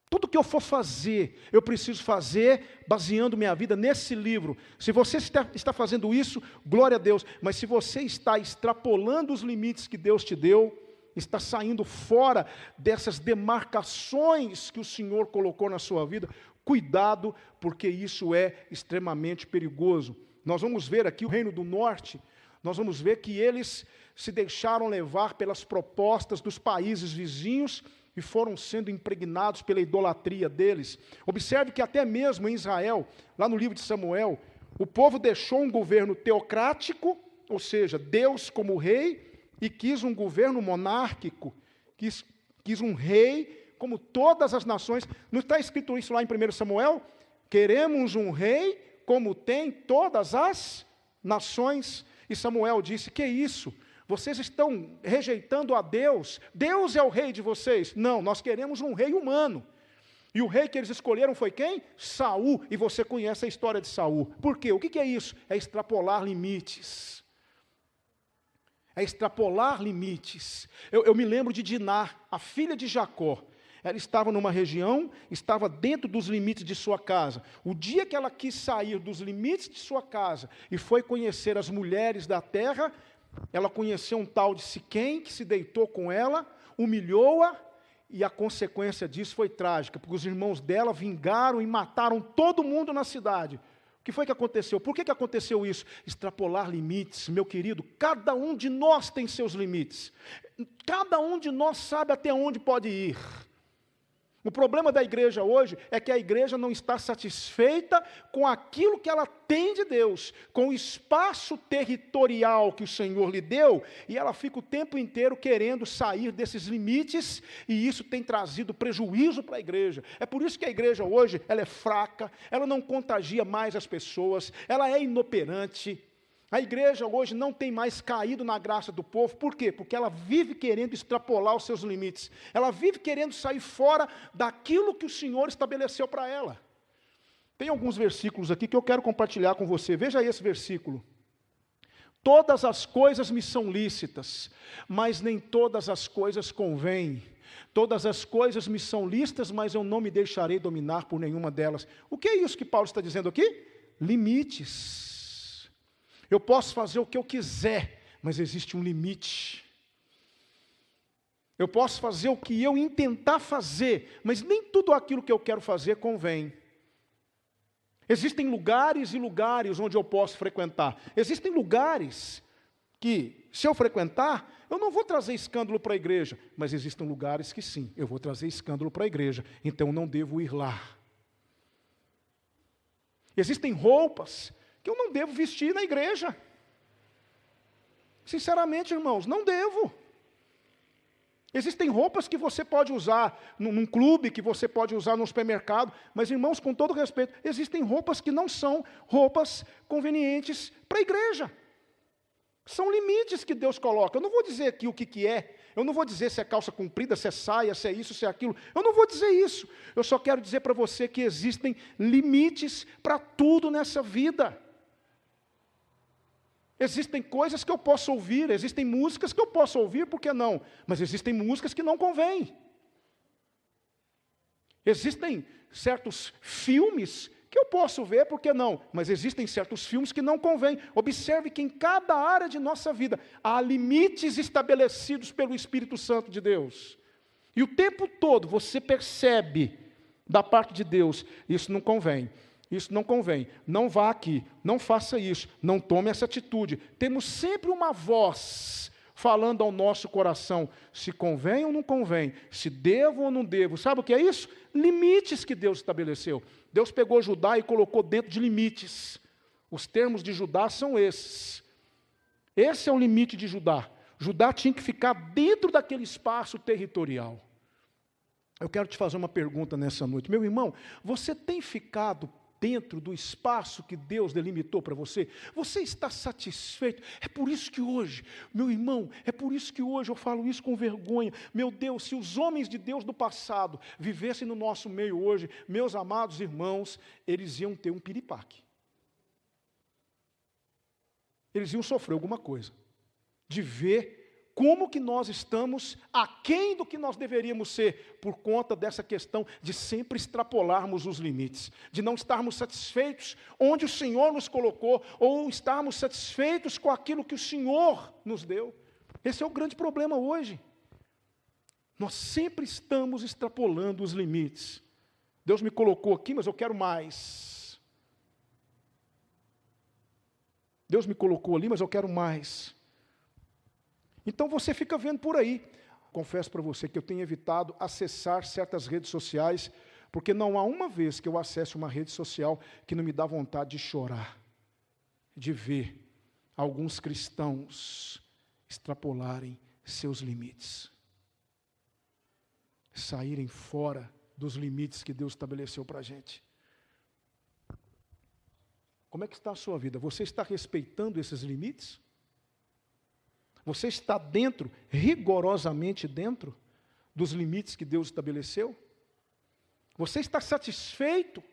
Tudo que eu for fazer, eu preciso fazer baseando minha vida nesse livro. Se você está fazendo isso, glória a Deus. Mas se você está extrapolando os limites que Deus te deu, está saindo fora dessas demarcações que o Senhor colocou na sua vida, cuidado, porque isso é extremamente perigoso. Nós vamos ver aqui o Reino do Norte, nós vamos ver que eles se deixaram levar pelas propostas dos países vizinhos e foram sendo impregnados pela idolatria deles. Observe que até mesmo em Israel, lá no livro de Samuel, o povo deixou um governo teocrático, ou seja, Deus como rei, e quis um governo monárquico, quis um rei como todas as nações. Não está escrito isso lá em 1 Samuel? Queremos um rei como tem todas as nações. E Samuel disse, que isso? Vocês estão rejeitando a Deus. Deus é o rei de vocês. Não, nós queremos um rei humano. E o rei que eles escolheram foi quem? Saul. E você conhece a história de Saul. Por quê? O que é isso? É extrapolar limites. É extrapolar limites. Eu me lembro de Diná, a filha de Jacó. Ela estava numa região, estava dentro dos limites de sua casa. O dia que ela quis sair dos limites de sua casa e foi conhecer as mulheres da terra, ela conheceu um tal de Siquém, que se deitou com ela, humilhou-a, e a consequência disso foi trágica, porque os irmãos dela vingaram e mataram todo mundo na cidade. O que foi que aconteceu? Por que aconteceu isso? Extrapolar limites, meu querido. Cada um de nós tem seus limites. Cada um de nós sabe até onde pode ir. O problema da igreja hoje é que a igreja não está satisfeita com aquilo que ela tem de Deus, com o espaço territorial que o Senhor lhe deu, e ela fica o tempo inteiro querendo sair desses limites, e isso tem trazido prejuízo para a igreja. É por isso que a igreja hoje ela é fraca, ela não contagia mais as pessoas, ela é inoperante. A igreja hoje não tem mais caído na graça do povo. Por quê? Porque ela vive querendo extrapolar os seus limites. Ela vive querendo sair fora daquilo que o Senhor estabeleceu para ela. Tem alguns versículos aqui que eu quero compartilhar com você. Veja esse versículo. Todas as coisas me são lícitas, mas nem todas as coisas convêm. Todas as coisas me são lícitas, mas eu não me deixarei dominar por nenhuma delas. O que é isso que Paulo está dizendo aqui? Limites. Eu posso fazer o que eu quiser, mas existe um limite. Eu posso fazer o que eu intentar fazer, mas nem tudo aquilo que eu quero fazer convém. Existem lugares e lugares onde eu posso frequentar. Existem lugares que, se eu frequentar, eu não vou trazer escândalo para a igreja, mas existem lugares que sim, eu vou trazer escândalo para a igreja, então eu não devo ir lá. Existem roupas que eu não devo vestir na igreja. Sinceramente, irmãos, não devo. Existem roupas que você pode usar num clube, que você pode usar num supermercado, mas, irmãos, com todo respeito, existem roupas que não são roupas convenientes para a igreja. São limites que Deus coloca. Eu não vou dizer aqui o que é, eu não vou dizer se é calça comprida, se é saia, se é isso, se é aquilo. Eu não vou dizer isso. Eu só quero dizer para você que existem limites para tudo nessa vida. Existem coisas que eu posso ouvir, existem músicas que eu posso ouvir, por que não? Mas existem músicas que não convêm. Existem certos filmes que eu posso ver, por que não? Mas existem certos filmes que não convêm. Observe que em cada área de nossa vida há limites estabelecidos pelo Espírito Santo de Deus. E o tempo todo você percebe da parte de Deus, isso não convém. Isso não convém, não vá aqui, não faça isso, não tome essa atitude. Temos sempre uma voz falando ao nosso coração, se convém ou não convém, se devo ou não devo. Sabe o que é isso? Limites que Deus estabeleceu. Deus pegou Judá e colocou dentro de limites. Os termos de Judá são esses. Esse é o limite de Judá. Judá tinha que ficar dentro daquele espaço territorial. Eu quero te fazer uma pergunta nessa noite. Meu irmão, você tem ficado dentro do espaço que Deus delimitou para você? Você está satisfeito? É por isso que hoje, meu irmão, é por isso que hoje eu falo isso com vergonha. Meu Deus, se os homens de Deus do passado vivessem no nosso meio hoje, meus amados irmãos, eles iam ter um piripaque. Eles iam sofrer alguma coisa, de ver como que nós estamos aquém do que nós deveríamos ser, por conta dessa questão de sempre extrapolarmos os limites, de não estarmos satisfeitos onde o Senhor nos colocou, ou estarmos satisfeitos com aquilo que o Senhor nos deu. Esse é o grande problema hoje. Nós sempre estamos extrapolando os limites. Deus me colocou aqui, mas eu quero mais. Deus me colocou ali, mas eu quero mais. Então você fica vendo por aí. Confesso para você que eu tenho evitado acessar certas redes sociais, porque não há uma vez que eu acesse uma rede social que não me dá vontade de chorar, de ver alguns cristãos extrapolarem seus limites, saírem fora dos limites que Deus estabeleceu para a gente. Como é que está a sua vida? Você está respeitando esses limites? Você está dentro, rigorosamente dentro, dos limites que Deus estabeleceu? Você está satisfeito?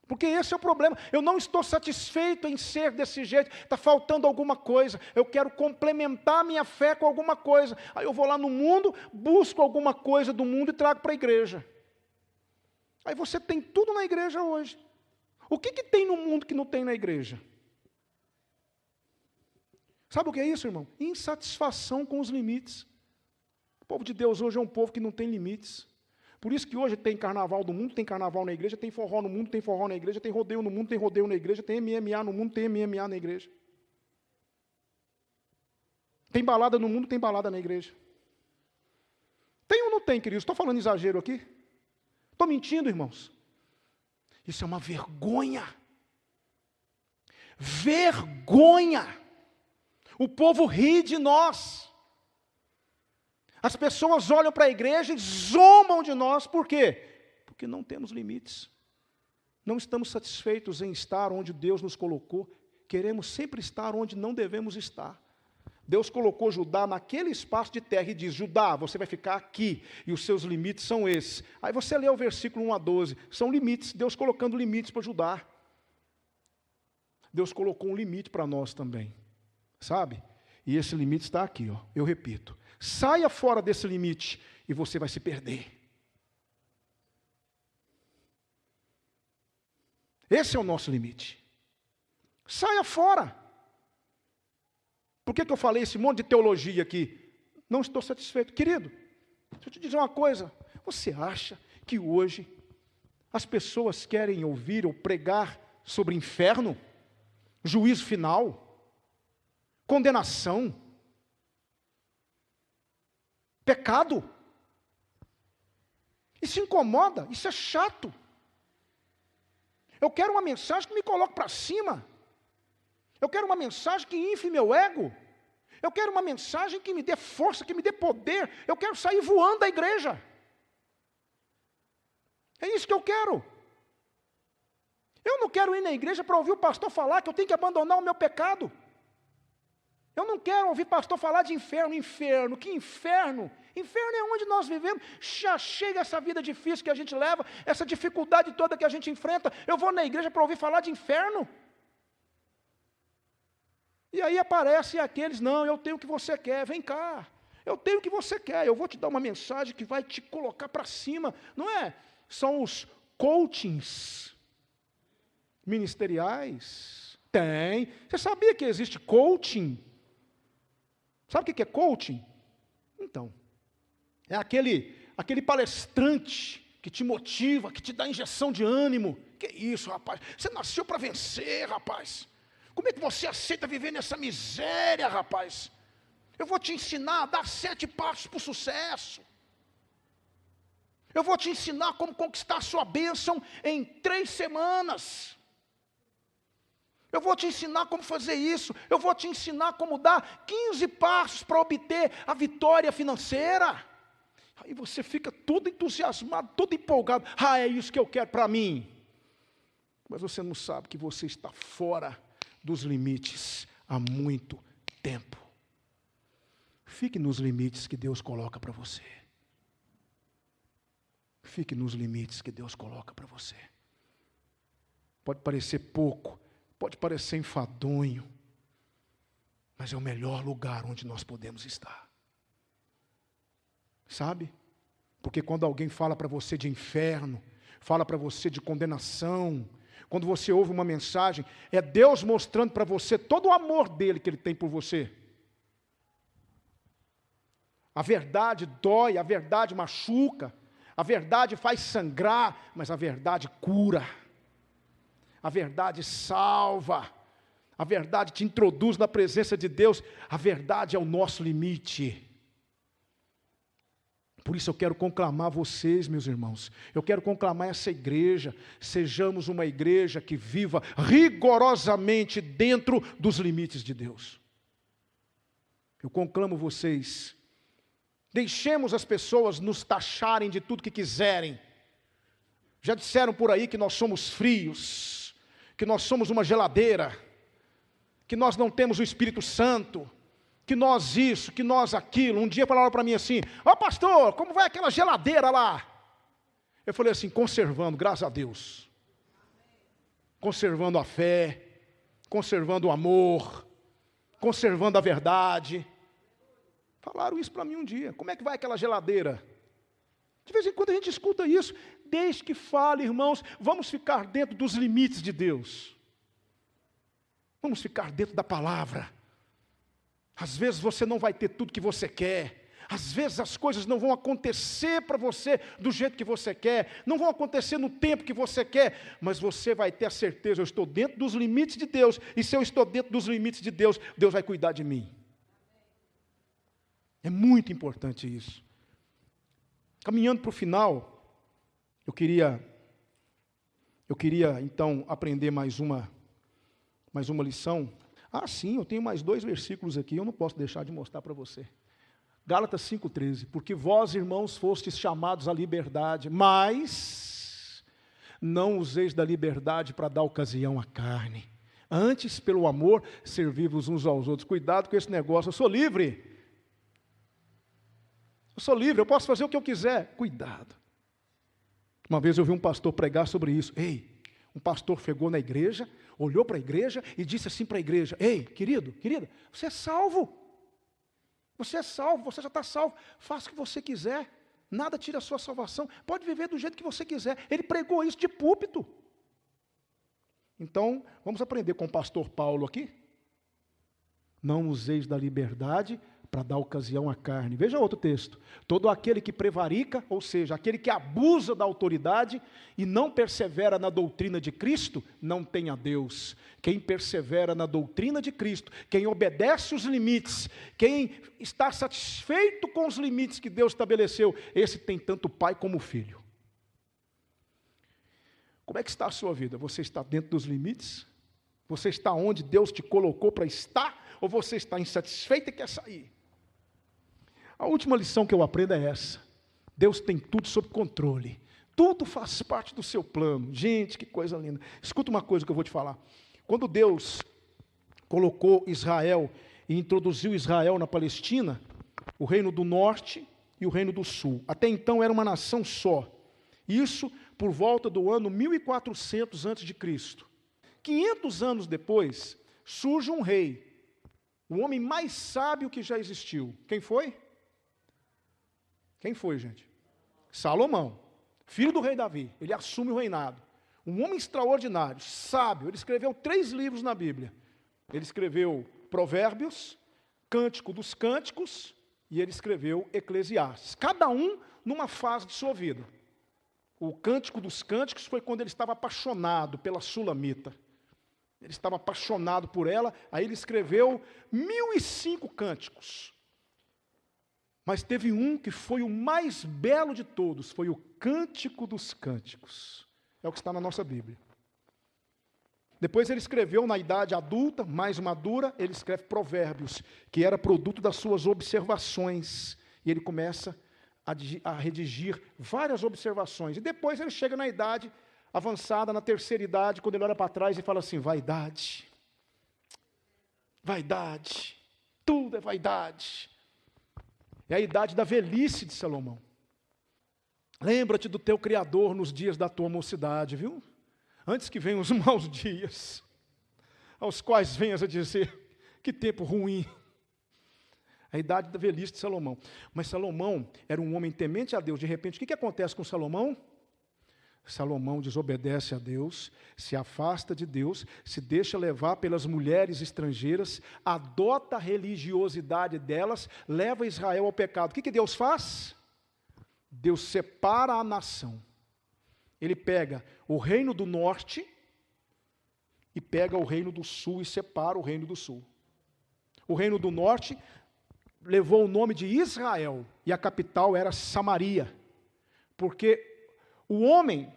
Porque esse é o problema. Eu não estou satisfeito em ser desse jeito. Está faltando alguma coisa. Eu quero complementar minha fé com alguma coisa. Aí eu vou lá no mundo, busco alguma coisa do mundo e trago para a igreja. Aí você tem tudo na igreja hoje. O que tem no mundo que não tem na igreja? Sabe o que é isso, irmão? Insatisfação com os limites. O povo de Deus hoje é um povo que não tem limites. Por isso que hoje tem carnaval do mundo, tem carnaval na igreja, tem forró no mundo, tem forró na igreja, tem rodeio no mundo, tem rodeio na igreja, tem MMA no mundo, tem MMA na igreja. Tem balada no mundo, tem balada na igreja. Tem ou não tem, queridos? Estou falando exagero aqui? Estou mentindo, irmãos? Isso é uma vergonha. Vergonha! O povo ri de nós. As pessoas olham para a igreja e zombam de nós. Por quê? Porque não temos limites. Não estamos satisfeitos em estar onde Deus nos colocou. Queremos sempre estar onde não devemos estar. Deus colocou Judá naquele espaço de terra e diz: Judá, você vai ficar aqui, e os seus limites são esses. Aí você lê o versículo 1 a 12, são limites, Deus colocando limites para Judá. Deus colocou um limite para nós também, sabe? E esse limite está aqui, ó. Eu repito, saia fora desse limite e você vai se perder. Esse é o nosso limite. Saia fora. Por que eu falei esse monte de teologia aqui? Não estou satisfeito. Querido, deixa eu te dizer uma coisa. Você acha que hoje as pessoas querem ouvir ou pregar sobre inferno, juízo final, condenação, pecado? Isso incomoda, isso é chato. Eu quero uma mensagem que me coloque para cima. Eu quero uma mensagem que infle meu ego. Eu quero uma mensagem que me dê força, que me dê poder. Eu quero sair voando da igreja. É isso que eu quero. Eu não quero ir na igreja para ouvir o pastor falar que eu tenho que abandonar o meu pecado. Eu não quero ouvir pastor falar de inferno. Inferno, que inferno? Inferno é onde nós vivemos. Já chega essa vida difícil que a gente leva, essa dificuldade toda que a gente enfrenta. Eu vou na igreja para ouvir falar de inferno? E aí aparecem aqueles: não, eu tenho o que você quer, vem cá. Eu tenho o que você quer, eu vou te dar uma mensagem que vai te colocar para cima. Não é? São os coachings ministeriais. Tem. Você sabia que existe coaching? Sabe o que é coaching? Então, é aquele palestrante que te motiva, que te dá injeção de ânimo. Que isso, rapaz? Você nasceu para vencer, rapaz. Como é que você aceita viver nessa miséria, rapaz? Eu vou te ensinar a dar 7 passos para o sucesso. Eu vou te ensinar como conquistar a sua bênção em 3 semanas. Eu vou te ensinar como fazer isso. Eu vou te ensinar como dar 15 passos para obter a vitória financeira. Aí você fica todo entusiasmado, todo empolgado. Ah, é isso que eu quero para mim. Mas você não sabe que você está fora dos limites há muito tempo. Fique nos limites que Deus coloca para você. Fique nos limites que Deus coloca para você. Pode parecer pouco, pode parecer enfadonho, mas é o melhor lugar onde nós podemos estar. Sabe? Porque quando alguém fala para você de inferno, fala para você de condenação, quando você ouve uma mensagem, é Deus mostrando para você todo o amor dele que ele tem por você. A verdade dói, a verdade machuca, a verdade faz sangrar, mas a verdade cura. A verdade salva. A verdade te introduz na presença de Deus. A verdade é o nosso limite. Por isso eu quero conclamar vocês, meus irmãos. Eu quero conclamar essa igreja. Sejamos uma igreja que viva rigorosamente dentro dos limites de Deus. Eu conclamo vocês. Deixemos as pessoas nos taxarem de tudo que quiserem. Já disseram por aí que nós somos frios, que nós somos uma geladeira, que nós não temos o Espírito Santo, que nós isso, que nós aquilo. Um dia falaram para mim assim: ó pastor, como vai aquela geladeira lá? Eu falei assim: conservando, graças a Deus. Conservando a fé, conservando o amor, conservando a verdade. Falaram isso para mim um dia: como é que vai aquela geladeira? De vez em quando a gente escuta isso. Desde que fale, irmãos, vamos ficar dentro dos limites de Deus. Vamos ficar dentro da palavra. Às vezes você não vai ter tudo que você quer. Às vezes as coisas não vão acontecer para você do jeito que você quer. Não vão acontecer no tempo que você quer. Mas você vai ter a certeza: eu estou dentro dos limites de Deus. E se eu estou dentro dos limites de Deus, Deus vai cuidar de mim. É muito importante isso. Caminhando para o final, eu queria então aprender mais uma lição. Ah, sim, eu tenho mais 2 versículos aqui, eu não posso deixar de mostrar para você. Gálatas 5,13. Porque vós, irmãos, fostes chamados à liberdade, mas não useis da liberdade para dar ocasião à carne. Antes, pelo amor, servi-vos uns aos outros. Cuidado com esse negócio: eu sou livre. Eu sou livre, eu posso fazer o que eu quiser. Cuidado. Uma vez eu vi um pastor pregar sobre isso. Um pastor chegou na igreja, olhou para a igreja e disse assim para a igreja: ei, querida, você é salvo. Você é salvo, você já está salvo. Faça o que você quiser. Nada tira a sua salvação. Pode viver do jeito que você quiser. Ele pregou isso de púlpito. Então, vamos aprender com o pastor Paulo aqui. Não useis da liberdade para dar ocasião à carne. Veja outro texto: todo aquele que prevarica, ou seja, aquele que abusa da autoridade e não persevera na doutrina de Cristo, não tem a Deus. Quem persevera na doutrina de Cristo, quem obedece os limites, quem está satisfeito com os limites que Deus estabeleceu, esse tem tanto pai como filho. Como é que está a sua vida? Você está dentro dos limites? Você está onde Deus te colocou para estar? Ou você está insatisfeito e quer sair? A última lição que eu aprendo é essa: Deus tem tudo sob controle. Tudo faz parte do seu plano. Gente, que coisa linda. Escuta uma coisa que eu vou te falar. Quando Deus colocou Israel e introduziu Israel na Palestina, o reino do norte e o reino do sul. Até então era uma nação só. Isso por volta do ano 1400 a.C. 500 anos depois, surge um rei, o homem mais sábio que já existiu. Quem foi? Quem foi, gente? Salomão, filho do rei Davi. Ele assume o reinado. Um homem extraordinário, sábio. Ele escreveu 3 livros na Bíblia. Ele escreveu Provérbios, Cântico dos Cânticos, e ele escreveu Eclesiastes. Cada um numa fase de sua vida. O Cântico dos Cânticos foi quando ele estava apaixonado pela Sulamita. Ele estava apaixonado por ela, aí ele escreveu 1005 cânticos. Mas teve um que foi o mais belo de todos, foi o Cântico dos Cânticos. É o que está na nossa Bíblia. Depois ele escreveu, na idade adulta, mais madura, ele escreve Provérbios, que era produto das suas observações. E ele começa a redigir várias observações. E depois ele chega na idade avançada, na terceira idade, quando ele olha para trás e fala assim: vaidade, vaidade, tudo é vaidade. É a idade da velhice de Salomão. Lembra-te do teu Criador nos dias da tua mocidade, viu? Antes que venham os maus dias, aos quais venhas a dizer: Que tempo ruim. A idade da velhice de Salomão. Mas Salomão era um homem temente a Deus. De repente, o que acontece com Salomão? Salomão desobedece a Deus, se afasta de Deus, se deixa levar pelas mulheres estrangeiras, adota a religiosidade delas, leva Israel ao pecado. O que Deus faz? Deus separa a nação. Ele pega o reino do norte e pega o reino do sul e separa o reino do sul. O reino do norte levou o nome de Israel e a capital era Samaria, porque o homem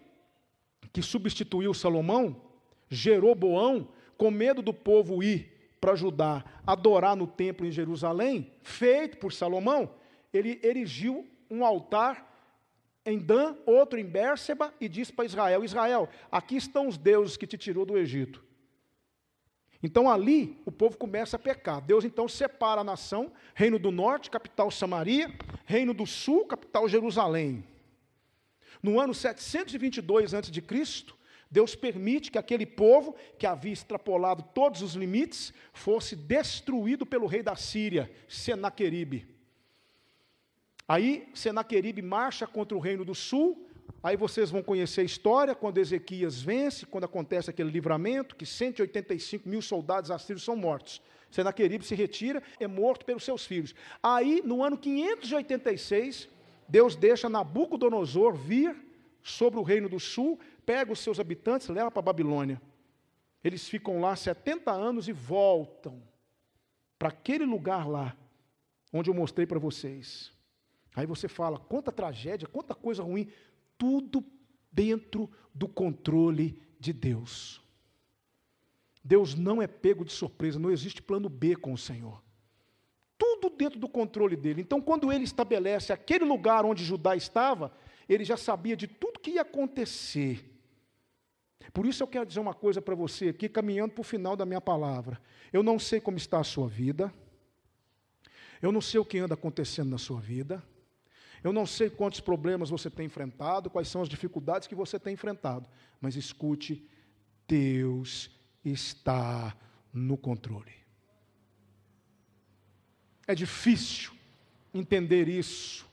que substituiu Salomão, Jeroboão, com medo do povo ir para Judá adorar no templo em Jerusalém, feito por Salomão, ele erigiu um altar em Dan, outro em Bérseba, e disse para Israel: Israel, aqui estão os deuses que te tirou do Egito. Então ali o povo começa a pecar. Deus então separa a nação, reino do norte, capital Samaria, reino do sul, capital Jerusalém. No ano 722 a.C., Deus permite que aquele povo, que havia extrapolado todos os limites, fosse destruído pelo rei da Síria, Senaqueribe. Aí Senaqueribe marcha contra o reino do sul. Aí vocês vão conhecer a história, quando Ezequias vence, quando acontece aquele livramento, que 185 mil soldados assírios são mortos. Senaqueribe se retira, é morto pelos seus filhos. Aí, no ano 586, Deus deixa Nabucodonosor vir sobre o reino do sul, pega os seus habitantes, leva para a Babilônia. Eles ficam lá 70 anos e voltam para aquele lugar lá, onde eu mostrei para vocês. Aí você fala, quanta tragédia, quanta coisa ruim. Tudo dentro do controle de Deus. Deus não é pego de surpresa, não existe plano B com o Senhor. Tudo dentro do controle dele. Então, quando ele estabelece aquele lugar onde Judá estava, ele já sabia de tudo que ia acontecer. Por isso eu quero dizer uma coisa para você aqui, caminhando para o final da minha palavra. Eu não sei como está a sua vida. Eu não sei o que anda acontecendo na sua vida. Eu não sei quantos problemas você tem enfrentado, quais são as dificuldades que você tem enfrentado, mas escute, Deus está no controle. É difícil entender isso.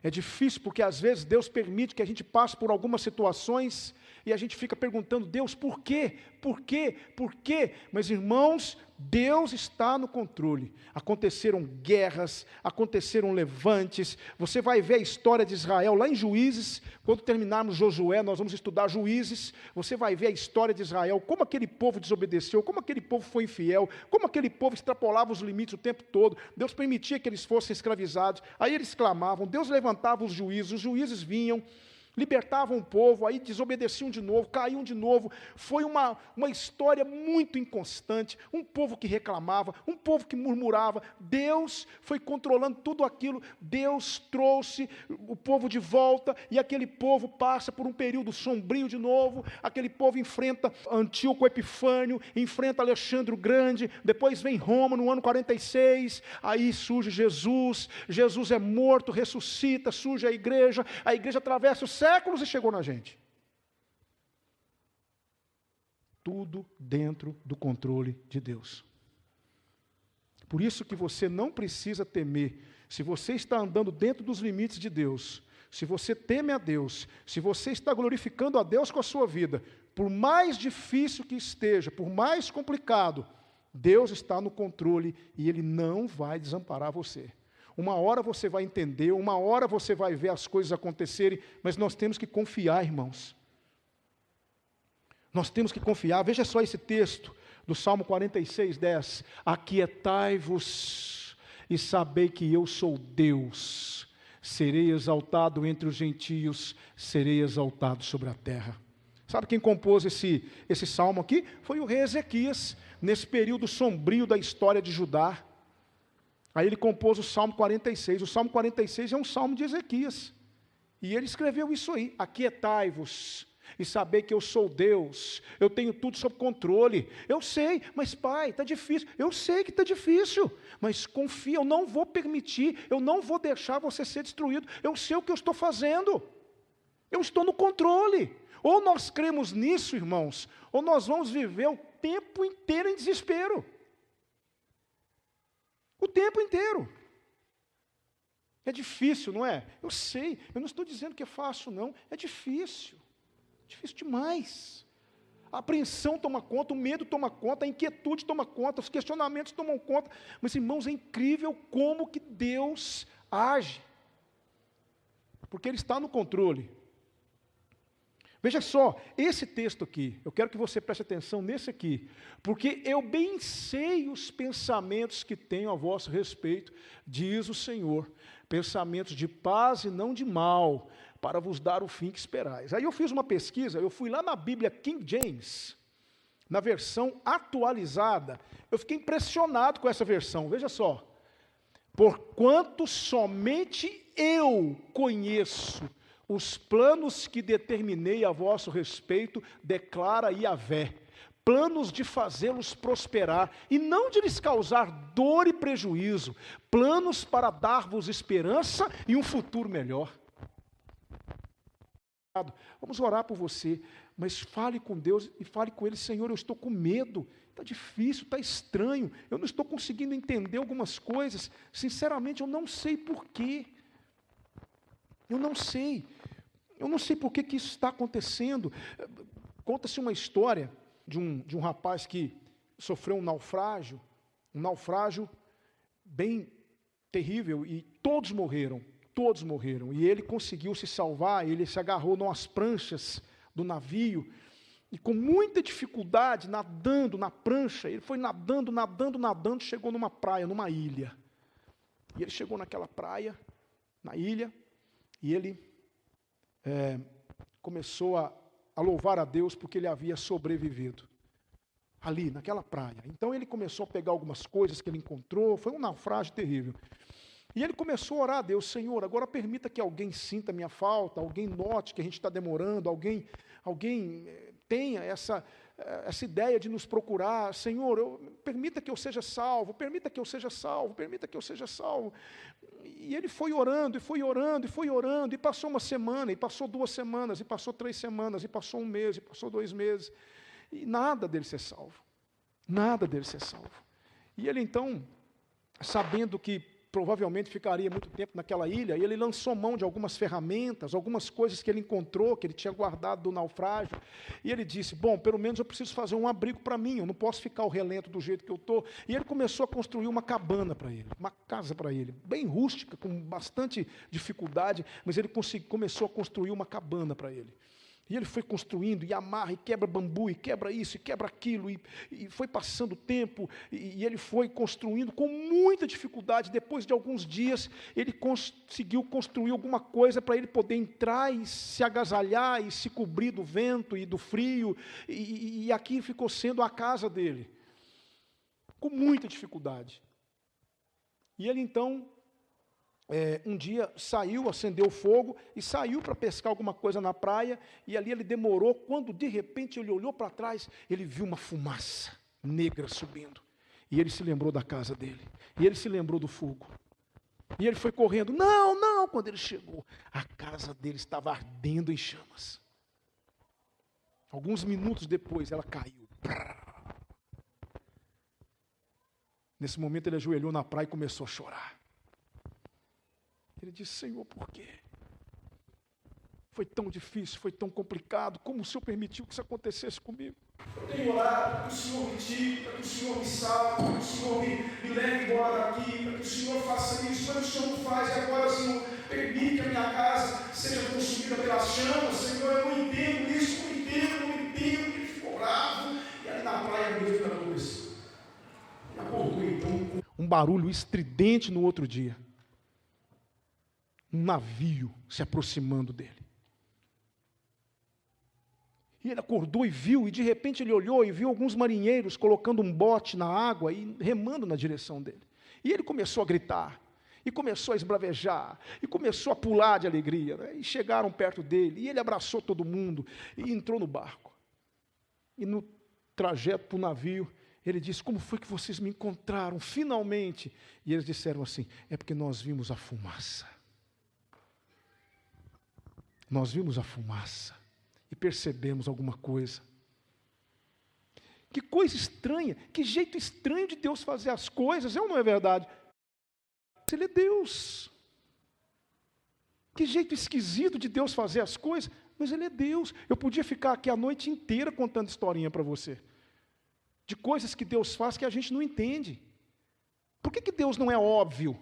É difícil porque às vezes Deus permite que a gente passe por algumas situações e a gente fica perguntando, Deus, por quê? Por quê? Por quê? Mas irmãos, Deus está no controle. Aconteceram guerras, aconteceram levantes. Você vai ver a história de Israel lá em Juízes. Quando terminarmos Josué, nós vamos estudar Juízes. Você vai ver a história de Israel, como aquele povo desobedeceu, como aquele povo foi infiel, como aquele povo extrapolava os limites o tempo todo. Deus permitia que eles fossem escravizados. Aí eles clamavam, Deus levantava os juízes vinham, libertavam o povo, aí desobedeciam de novo, caíam de novo. Foi uma história muito inconstante, um povo que reclamava, um povo que murmurava. Deus foi controlando tudo aquilo, Deus trouxe o povo de volta, e aquele povo passa por um período sombrio de novo. Aquele povo enfrenta Antíoco Epifânio, enfrenta Alexandre o Grande, depois vem Roma no ano 46, aí surge Jesus é morto, ressuscita, surge a igreja atravessa os séculos e chegou na gente. Tudo dentro do controle de Deus. Por isso que você não precisa temer. Se você está andando dentro dos limites de Deus, se você teme a Deus, se você está glorificando a Deus com a sua vida, por mais difícil que esteja, por mais complicado, Deus está no controle e Ele não vai desamparar você. Uma hora você vai entender, uma hora você vai ver as coisas acontecerem, mas nós temos que confiar, irmãos. Nós temos que confiar. Veja só esse texto do Salmo 46, 10. Aquietai-vos e sabei que eu sou Deus. Serei exaltado entre os gentios, serei exaltado sobre a terra. Sabe quem compôs esse salmo aqui? Foi o rei Ezequias, nesse período sombrio da história de Judá. Aí ele compôs o Salmo 46. O Salmo 46 é um salmo de Ezequias. E ele escreveu isso aí. Aquietai-vos e sabei que eu sou Deus. Eu tenho tudo sob controle. Eu sei, mas pai, está difícil. Eu sei que está difícil. Mas confia, eu não vou permitir. Eu não vou deixar você ser destruído. Eu sei o que eu estou fazendo. Eu estou no controle. Ou nós cremos nisso, irmãos, ou nós vamos viver o tempo inteiro em desespero. O tempo inteiro. É difícil, não é? Eu sei, eu não estou dizendo que é fácil, não. É difícil. Difícil demais. A apreensão toma conta, o medo toma conta, a inquietude toma conta, os questionamentos tomam conta. Mas, irmãos, é incrível como que Deus age. Porque Ele está no controle. Veja só, esse texto aqui, eu quero que você preste atenção nesse aqui, porque eu bem sei os pensamentos que tenho a vosso respeito, diz o Senhor, pensamentos de paz e não de mal, para vos dar o fim que esperais. Aí eu fiz uma pesquisa, eu fui lá na Bíblia King James, na versão atualizada, eu fiquei impressionado com essa versão, veja só. Porquanto somente eu conheço os planos que determinei a vosso respeito, declara Yahvé, planos de fazê-los prosperar, e não de lhes causar dor e prejuízo, planos para dar-vos esperança e um futuro melhor. Vamos orar por você, mas fale com Deus e fale com Ele, Senhor, eu estou com medo, está difícil, está estranho, eu não estou conseguindo entender algumas coisas, sinceramente eu não sei porquê. Eu não sei por que isso está acontecendo. Conta-se uma história de um rapaz que sofreu um naufrágio bem terrível, e todos morreram, e ele conseguiu se salvar, ele se agarrou nas pranchas do navio, e com muita dificuldade, nadando na prancha, ele foi nadando, chegou numa praia, numa ilha, e ele chegou naquela praia, na ilha, e ele começou a louvar a Deus porque ele havia sobrevivido, ali naquela praia. Então ele começou a pegar algumas coisas que ele encontrou, foi um naufrágio terrível. E ele começou a orar a Deus, Senhor, agora permita que alguém sinta minha falta, alguém note que a gente está demorando, alguém tenha essa ideia de nos procurar, Senhor, permita que eu seja salvo, permita que eu seja salvo. E ele foi orando, e passou uma semana, e passou 2 semanas, e passou 3 semanas, e passou 1 mês, e passou 2 meses, e nada dele ser salvo. E ele então, sabendo que provavelmente ficaria muito tempo naquela ilha, e ele lançou mão de algumas ferramentas, algumas coisas que ele encontrou, que ele tinha guardado do naufrágio, e ele disse, bom, pelo menos eu preciso fazer um abrigo para mim, eu não posso ficar ao relento do jeito que eu estou, e ele começou a construir uma cabana para ele, uma casa para ele, bem rústica, com bastante dificuldade, mas ele começou a construir uma cabana para ele. E ele foi construindo, e amarra, e quebra bambu, e quebra isso, e quebra aquilo, e foi passando o tempo, e ele foi construindo com muita dificuldade. Depois de alguns dias, ele conseguiu construir alguma coisa para ele poder entrar e se agasalhar, e se cobrir do vento e do frio, e aqui ficou sendo a casa dele, com muita dificuldade. E ele então, um dia saiu, acendeu o fogo e saiu para pescar alguma coisa na praia, e ali ele demorou, quando de repente ele olhou para trás, ele viu uma fumaça negra subindo, e ele se lembrou da casa dele, e ele se lembrou do fogo, e ele foi correndo, não, quando ele chegou, a casa dele estava ardendo em chamas. Alguns minutos depois ela caiu. Nesse momento ele ajoelhou na praia e começou a chorar. Ele disse, Senhor, por quê? Foi tão difícil, foi tão complicado, como o Senhor permitiu que isso acontecesse comigo? Eu tenho orado para que o Senhor me tire, para que o Senhor me salve, para que o Senhor me leve embora daqui, para que o Senhor faça isso, mas o Senhor não faz, e agora, Senhor, permite que a minha casa seja consumida pelas chamas, Senhor, eu não entendo isso, não entendo, ele ficou bravo, e ali na praia mesmo ela começou. Ele acordou então, um barulho estridente no outro dia. Um navio se aproximando dele. E ele acordou e viu, e de repente ele olhou e viu alguns marinheiros colocando um bote na água e remando na direção dele. E ele começou a gritar, e começou a esbravejar, e começou a pular de alegria, né? E chegaram perto dele, e ele abraçou todo mundo, e entrou no barco. E no trajeto para o navio, ele disse, como foi que vocês me encontraram, finalmente? E eles disseram assim, é porque nós vimos a fumaça. Nós vimos a fumaça e percebemos alguma coisa. Que coisa estranha, que jeito estranho de Deus fazer as coisas, é ou não é verdade? Ele é Deus. Que jeito esquisito de Deus fazer as coisas, mas Ele é Deus. Eu podia ficar aqui a noite inteira contando historinha para você, de coisas que Deus faz que a gente não entende. Por que Deus não é óbvio?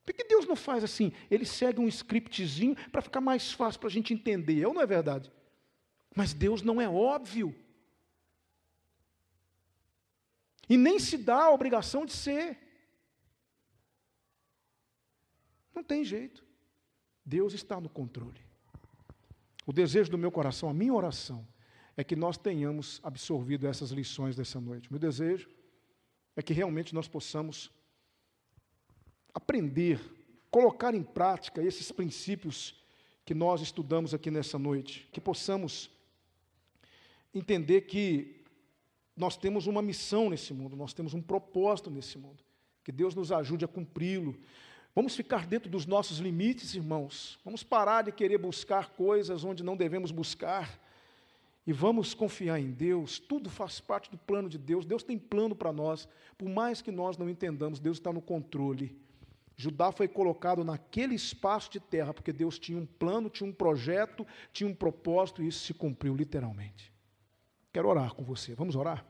Por que Deus não faz assim? Ele segue um scriptzinho para ficar mais fácil para a gente entender, ou não é verdade? Mas Deus não é óbvio. E nem se dá a obrigação de ser. Não tem jeito. Deus está no controle. O desejo do meu coração, a minha oração, é que nós tenhamos absorvido essas lições dessa noite. Meu desejo é que realmente nós possamos aprender, colocar em prática esses princípios que nós estudamos aqui nessa noite. Que possamos entender que nós temos uma missão nesse mundo, nós temos um propósito nesse mundo. Que Deus nos ajude a cumpri-lo. Vamos ficar dentro dos nossos limites, irmãos. Vamos parar de querer buscar coisas onde não devemos buscar. E vamos confiar em Deus. Tudo faz parte do plano de Deus. Deus tem plano para nós. Por mais que nós não entendamos, Deus está no controle. Judá foi colocado naquele espaço de terra, porque Deus tinha um plano, tinha um projeto, tinha um propósito, e isso se cumpriu literalmente. Quero orar com você. Vamos orar?